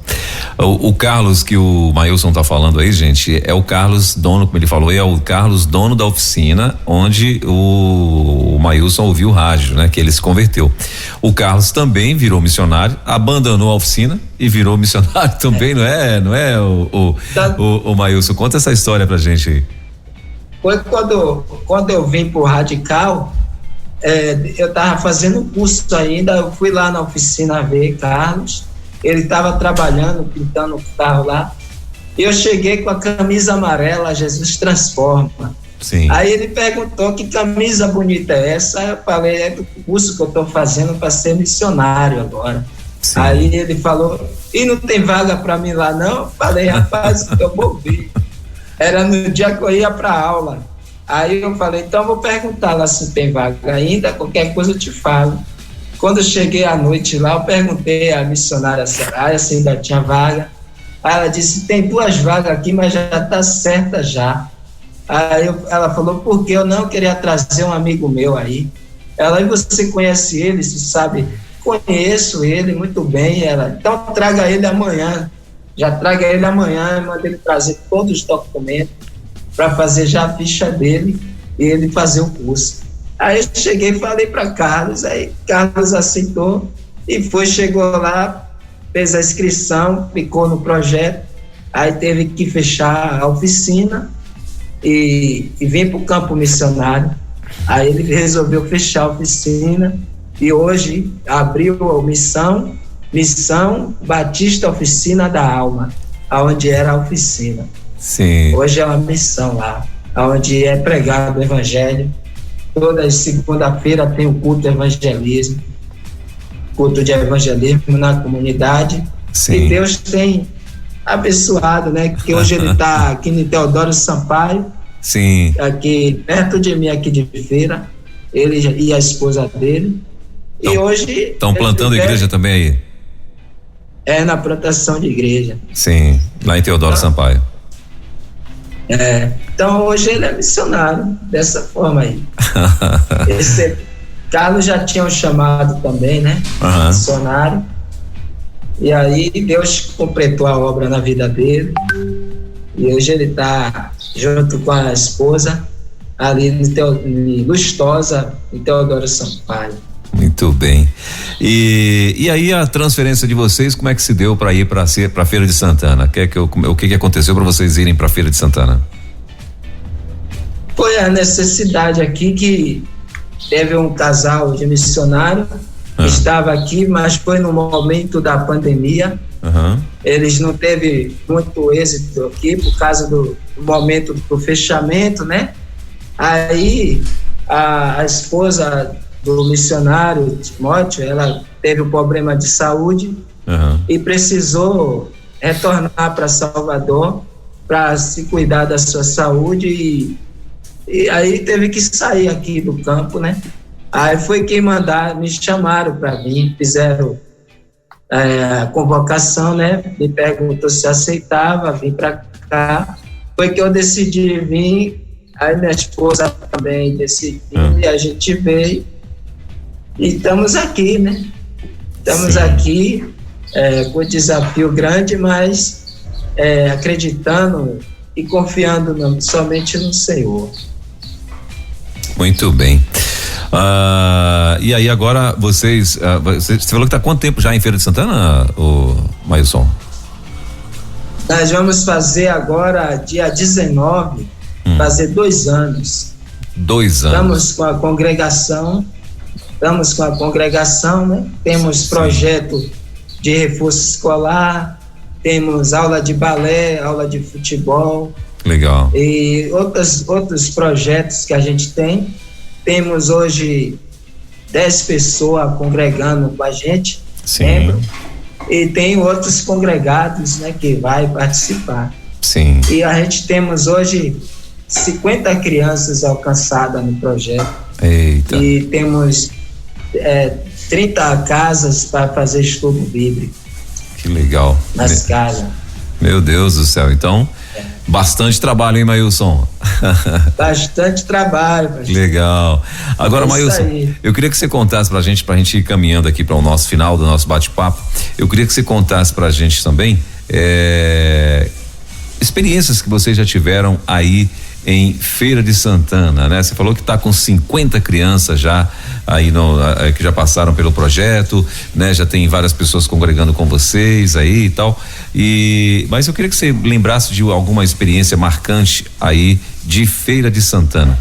O Carlos que o Mailson tá falando aí, gente, é o Carlos dono, como ele falou, é o Carlos dono da oficina onde o Mailson ouviu o rádio, né? Que ele se converteu. O Carlos também virou missionário, abandonou a oficina e virou missionário também, não é o Mailson? Conta essa história pra gente aí. Foi quando eu vim pro Radical, eu tava fazendo curso ainda, eu fui lá na oficina ver Carlos. Ele estava trabalhando, pintando o carro lá. Eu cheguei com a camisa amarela, Jesus Transforma. Sim. Aí ele perguntou: que camisa bonita é essa? Eu falei: é do curso que eu estou fazendo para ser missionário agora. Sim. Aí ele falou: e não tem vaga para mim lá não? Eu falei: rapaz, eu vou ver. Era no dia que eu ia para aula. Aí eu falei: então eu vou perguntar lá se tem vaga ainda, qualquer coisa eu te falo. Quando eu cheguei à noite lá, eu perguntei à missionária Soraya se ainda tinha vaga. Aí ela disse: tem 2 vagas aqui, mas já está certa já. Aí ela falou: por quê? Eu não queria trazer um amigo meu aí. Ela: e você conhece ele? Você sabe? Conheço ele muito bem. Ela: então traga ele amanhã. Já traga ele amanhã e manda ele trazer todos os documentos para fazer já a ficha dele e ele fazer o curso. Aí eu cheguei e falei para Carlos, aí Carlos aceitou e chegou lá, fez a inscrição, ficou no projeto, aí teve que fechar a oficina e vir para o campo missionário. Aí ele resolveu fechar a oficina e hoje abriu a Missão Batista Oficina da Alma, aonde era a oficina. Sim. Hoje é uma missão lá, onde é pregado o evangelho. Toda segunda-feira tem o culto de evangelismo, culto de evangelismo na comunidade. Sim. E Deus tem abençoado, né? Que hoje ele está aqui no Teodoro Sampaio. Sim. Aqui perto de mim, aqui de Feira, ele e a esposa dele. E hoje estão plantando igreja também aí? Na plantação de igreja. Sim, lá em Teodoro Sampaio. Então hoje ele é missionário dessa forma aí. Esse Carlos já tinha um chamado também, né? Uhum. Missionário. E aí Deus completou a obra na vida dele. E hoje ele está junto com a esposa ali em Lustosa, em Teodoro Sampaio. Muito bem. E aí a transferência de vocês, como é que se deu para ir para a Feira de Santana? O que aconteceu para vocês irem para a Feira de Santana? Foi a necessidade aqui que teve um casal de missionário que estava aqui, mas foi no momento da pandemia. Eles não teve muito êxito aqui por causa do momento do fechamento, né? Aí a esposa do missionário Timóteo, ela teve um problema de saúde e precisou retornar para Salvador para se cuidar da sua saúde e aí teve que sair aqui do campo, né? Aí foi quem me chamaram para vir, fizeram a convocação, né? Me perguntou se aceitava, vim para cá. Foi que eu decidi vir, aí minha esposa também decidiu e a gente veio e estamos aqui, né? Estamos aqui com um desafio grande, mas acreditando e confiando somente no Senhor. Muito bem. E aí agora você falou que está há quanto tempo já em Feira de Santana, o Mailson? Nós vamos fazer agora, dia 19, fazer 2 anos. 2 anos. Estamos com a congregação, né? Temos projeto de reforço escolar, temos aula de balé, aula de futebol. Legal. E outros projetos que a gente tem. Temos hoje 10 pessoas congregando com a gente, membro, e tem outros congregados, né, que vai participar. Sim. E a gente temos hoje 50 crianças alcançadas no projeto. Eita. E temos 30 casas para fazer estudo bíblico. Que legal. Nas casas. Meu Deus do céu, então bastante trabalho, hein, Mailson? Bastante trabalho. Legal. Agora, Mailson, eu queria que você contasse pra gente ir caminhando aqui para o nosso final do nosso bate-papo. Eu queria que você contasse pra gente também experiências que vocês já tiveram aí em Feira de Santana, né? Você falou que está com 50 crianças já aí que já passaram pelo projeto, né? Já tem várias pessoas congregando com vocês aí e tal. Mas eu queria que você lembrasse de alguma experiência marcante aí de Feira de Santana.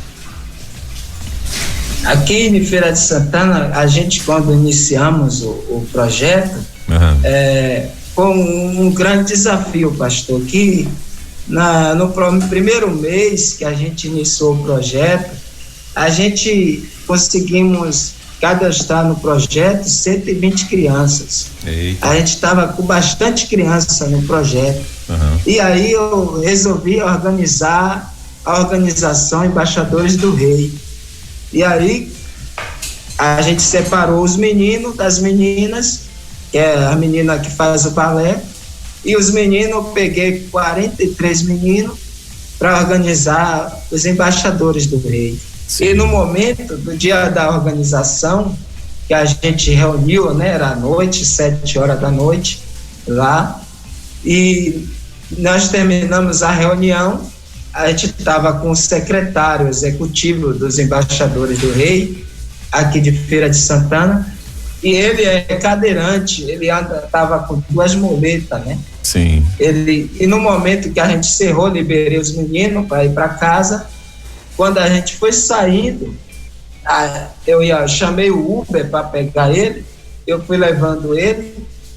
Aqui em Feira de Santana, a gente, quando iniciamos o projeto, foi um grande desafio, pastor, que no primeiro mês que a gente iniciou o projeto, a gente conseguimos cadastrar no projeto 120 crianças. Eita. A gente estava com bastante criança no projeto. E aí eu resolvi organizar a organização Embaixadores do Rei. E aí a gente separou os meninos das meninas, que é a menina que faz o balé, e os meninos, eu peguei 43 meninos para organizar os Embaixadores do Rei. Sim. E no momento do dia da organização, que a gente reuniu, né, era à noite, 7 horas da noite, lá, e nós terminamos a reunião, a gente estava com o secretário executivo dos Embaixadores do Rei, aqui de Feira de Santana, e ele é cadeirante, ele estava com 2 muletas, né? Sim. E no momento que a gente encerrou, liberei os meninos para ir para casa. Quando a gente foi saindo, chamei o Uber para pegar ele, eu fui levando ele,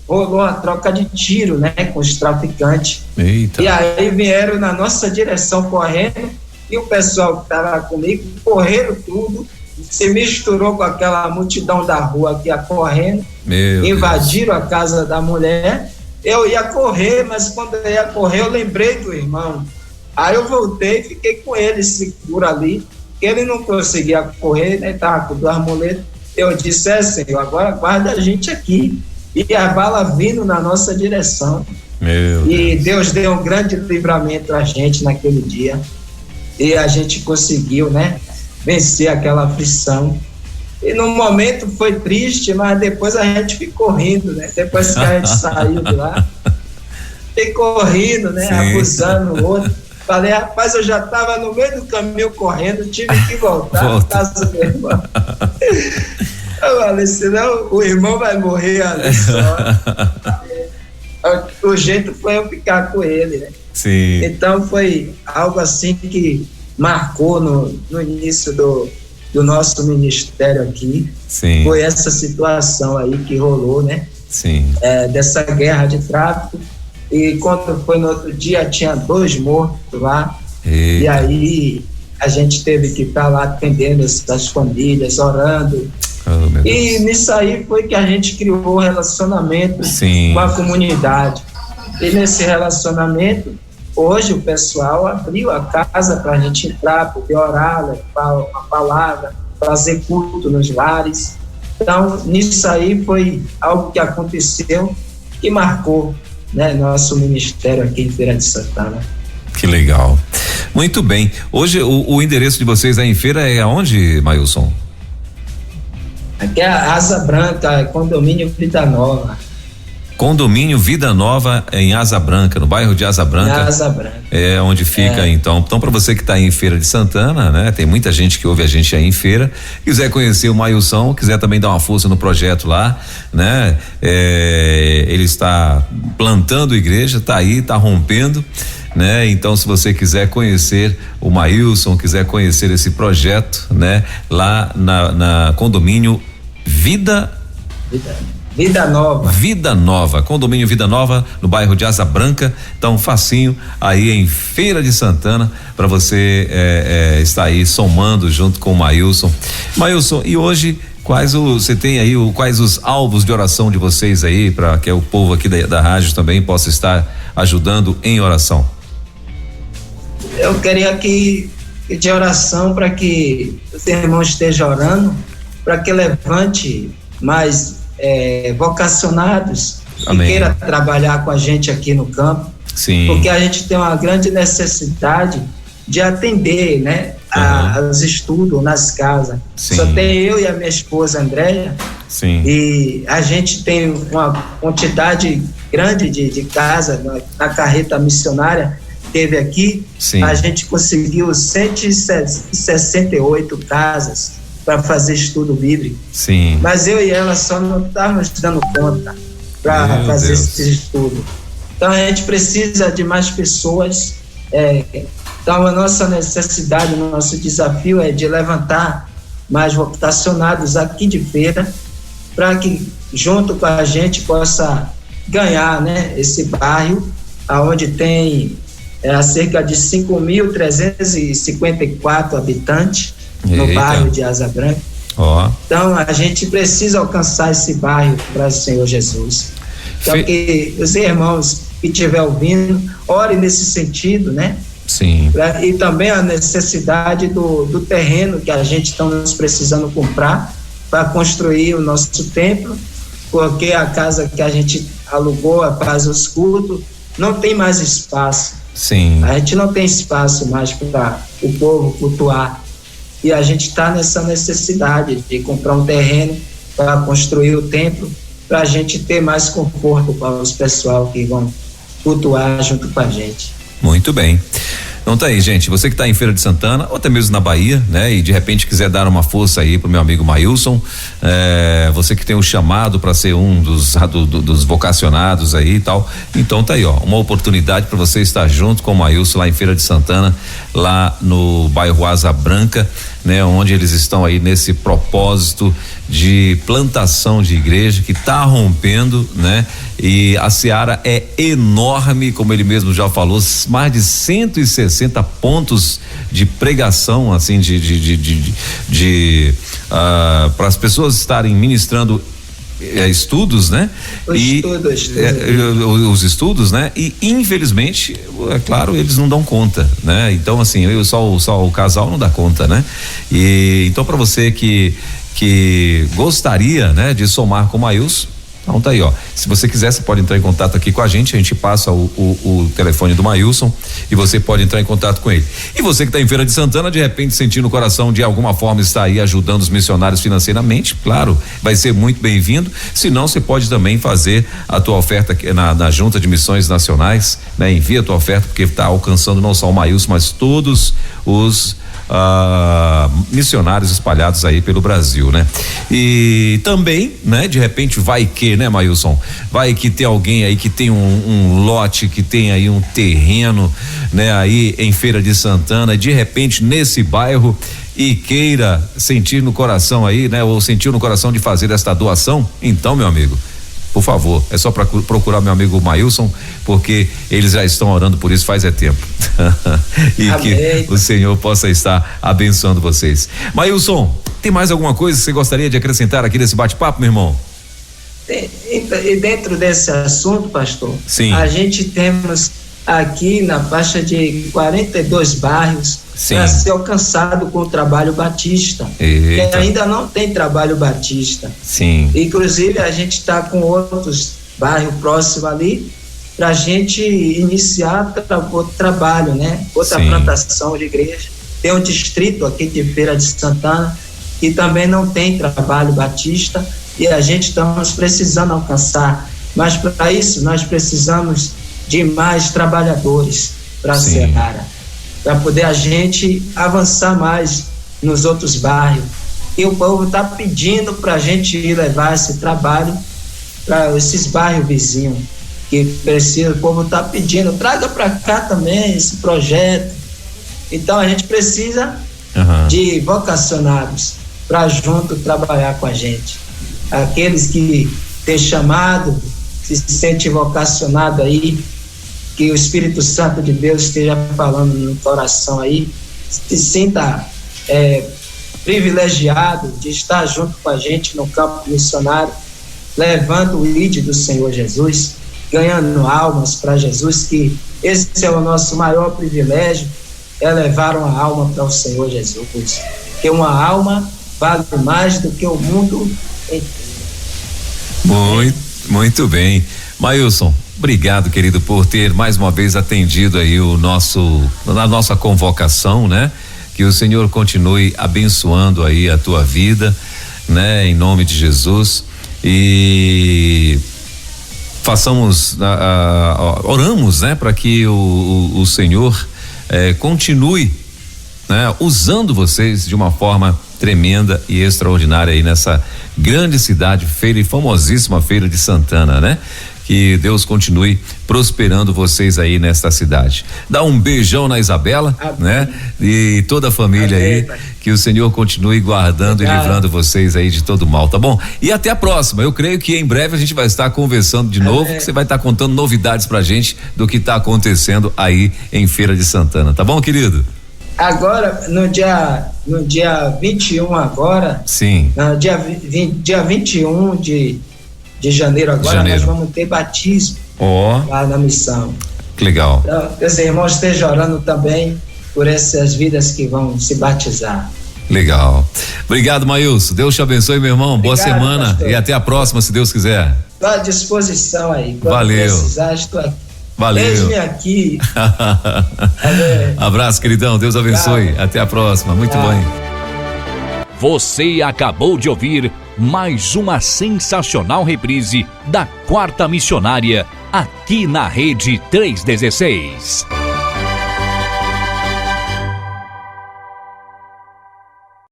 rolou uma troca de tiro, né, com os traficantes. Eita. E aí vieram na nossa direção correndo, e o pessoal que estava comigo correram tudo, se misturou com aquela multidão da rua que ia correndo, invadiram a casa da mulher. Eu ia correr, mas quando eu ia correr eu lembrei do irmão. Aí eu voltei e fiquei com ele seguro ali, porque ele não conseguia correr, né? Estava com 2 muletas. Eu disse, Senhor, agora guarda a gente aqui. E a bala vindo na nossa direção. E Deus deu um grande livramento a gente naquele dia. E a gente conseguiu, né, vencer aquela aflição. E no momento foi triste, mas depois a gente ficou rindo, né? Depois que a gente saiu de lá, ficou rindo, né? Sim. Abusando o outro. Falei, rapaz, eu já estava no meio do caminho correndo, tive que voltar para casa do irmão. Eu falei, senão o irmão vai morrer ali só. O jeito foi eu ficar com ele, né? Sim. Então foi algo assim que marcou no início do nosso ministério aqui. Sim. Foi essa situação aí que rolou, né? Sim. Dessa guerra de tráfico. E quando foi no outro dia, tinha 2 mortos lá. Eita. E aí a gente teve que estar lá atendendo essas famílias, orando. E nisso aí foi que a gente criou relacionamento com a comunidade. E nesse relacionamento, hoje o pessoal abriu a casa para a gente entrar, poder orar, levar uma palavra, fazer culto nos lares. Então, nisso aí foi algo que aconteceu que marcou, né, nosso ministério aqui em Feira de Santana. Que legal. Muito bem. Hoje o endereço de vocês aí em Feira é aonde, Mailson? Aqui é a Asa Branca, condomínio Vida Nova. Condomínio Vida Nova em Asa Branca, no bairro de Asa Branca. Asa Branca. É onde fica, então. Então, para você que está em Feira de Santana, né? Tem muita gente que ouve a gente aí em Feira. Quiser conhecer o Mailson, quiser também dar uma força no projeto lá, né? Ele está plantando igreja, está aí, está rompendo, né? Então, se você quiser conhecer o Mailson, quiser conhecer esse projeto, né? Lá na condomínio Vida Nova, condomínio Vida Nova, no bairro de Asa Branca. Então, facinho aí em Feira de Santana, para você estar aí somando junto com o Mailson. Mailson, e hoje quais os alvos de oração de vocês aí, para que o povo aqui da rádio também possa estar ajudando em oração? Eu queria que de oração para que os irmãos estejam orando, para que levante mais vocacionados. Amém. Que queira trabalhar com a gente aqui no campo. Sim. Porque a gente tem uma grande necessidade de atender, né, aos estudos nas casas. Sim. Só tem eu e a minha esposa Andréia. Sim. E a gente tem uma quantidade grande de casa na carreta missionária. Teve aqui. Sim. A gente conseguiu 168 casas para fazer estudo bíblico. Sim. Mas eu e ela só não estávamos dando conta para fazer esse estudo. Então a gente precisa de mais pessoas. Então a nossa necessidade, o nosso desafio é de levantar mais vocacionados aqui de Feira, para que junto com a gente possa ganhar, né, esse bairro, aonde tem cerca de 5.354 habitantes. No bairro de Asa Branca. Então a gente precisa alcançar esse bairro para o Senhor Jesus. Então que os irmãos que estiver ouvindo, ore nesse sentido, né? Sim. E também a necessidade do terreno que a gente estamos precisando comprar para construir o nosso templo, porque a casa que a gente alugou após os cultos não tem mais espaço. Sim. A gente não tem espaço mais para o povo cultuar. E a gente está nessa necessidade de comprar um terreno para construir o templo, para a gente ter mais conforto para os pessoal que vão cultuar junto com a gente. Muito bem. Então tá aí, gente, você que está em Feira de Santana ou até mesmo na Bahia, né? E de repente quiser dar uma força aí pro meu amigo Mailson, você que tem um chamado para ser um dos vocacionados aí e tal, então tá aí, ó, uma oportunidade para você estar junto com o Mailson lá em Feira de Santana, lá no bairro Asa Branca, né? Onde eles estão aí nesse propósito de plantação de igreja que tá rompendo, né? E a seara é enorme, como ele mesmo já falou, mais de 160 pontos de pregação, assim, para as pessoas estarem ministrando estudos, né? Os estudos, né? E infelizmente, é claro, eles não dão conta, né? Então, assim, só o casal não dá conta, né? E então, para você que gostaria, né, de somar com o Mailson, então tá aí, ó. Se você quiser, você pode entrar em contato aqui com a gente passa o telefone do Mailson e você pode entrar em contato com ele. E você que está em Feira de Santana, de repente sentindo o coração de alguma forma estar aí ajudando os missionários financeiramente, claro, vai ser muito bem-vindo. Se não, você pode também fazer a tua oferta na Junta de Missões Nacionais, né? Envia a tua oferta, porque está alcançando não só o Mailson, mas todos os missionários espalhados aí pelo Brasil, né? E também, né? De repente vai que, né, Mailson? Vai que tem alguém aí que tem um lote, que tem aí um terreno, né? Aí em Feira de Santana, de repente nesse bairro, e queira sentir no coração aí, né? Ou sentiu no coração de fazer esta doação, então, meu amigo, Por favor, é só para procurar meu amigo Mailson, porque eles já estão orando por isso faz tempo. E amém. Que o Senhor possa estar abençoando vocês. Mailson, tem mais alguma coisa que você gostaria de acrescentar aqui nesse bate-papo, meu irmão? E dentro desse assunto, pastor, sim, a gente temos aqui na faixa de 42 bairros para ser alcançado com o trabalho batista. Eita. Que ainda não tem trabalho batista. Sim. Inclusive a gente está com outros bairros próximos ali para a gente iniciar outro trabalho, né? Outra plantação de igreja. Tem um distrito aqui de Feira de Santana que também não tem trabalho batista e a gente estamos precisando alcançar. Mas para isso nós precisamos de mais trabalhadores para a Seara, para poder a gente avançar mais nos outros bairros. E o povo está pedindo para a gente ir levar esse trabalho para esses bairros vizinhos que precisa. O povo está pedindo, traga para cá também esse projeto. Então a gente precisa de vocacionados para junto trabalhar com a gente. Aqueles que têm chamado, se sente vocacionado aí, que o Espírito Santo de Deus esteja falando no coração aí, se sinta privilegiado de estar junto com a gente no campo missionário, levando o ID do Senhor Jesus, ganhando almas para Jesus, que esse é o nosso maior privilégio, é levar uma alma para o Senhor Jesus, porque uma alma vale mais do que o mundo inteiro. Muito bem. Mailson, obrigado, querido, por ter mais uma vez atendido aí a nossa convocação, né? Que o Senhor continue abençoando aí a tua vida, né? Em nome de Jesus, e façamos, oramos, né? Para que o Senhor continue, né? Usando vocês de uma forma tremenda e extraordinária aí nessa grande cidade, feira e famosíssima Feira de Santana, né? Que Deus continue prosperando vocês aí nesta cidade. Dá um beijão na Isabela, né? E toda a família aí, que o Senhor continue guardando e livrando vocês aí de todo mal, tá bom? E até a próxima. Eu creio que em breve a gente vai estar conversando de novo, que você vai estar contando novidades pra gente do que tá acontecendo aí em Feira de Santana, tá bom, querido? Agora, no dia 21 agora. Sim. No dia 21 de janeiro agora, nós vamos ter batismo lá na missão. Que legal. Então, que os irmãos estejam orando também por essas vidas que vão se batizar. Legal. Obrigado, Mailson. Deus te abençoe, meu irmão. Boa semana, pastor. E até a próxima, se Deus quiser. Estou à disposição aí. Quando valeu. Precisar, estou aqui. Valeu. Deixe-me aqui. Abraço, queridão. Deus abençoe. Até a próxima. Muito bem. Você acabou de ouvir mais uma sensacional reprise da Quarta Missionária aqui na Rede 316.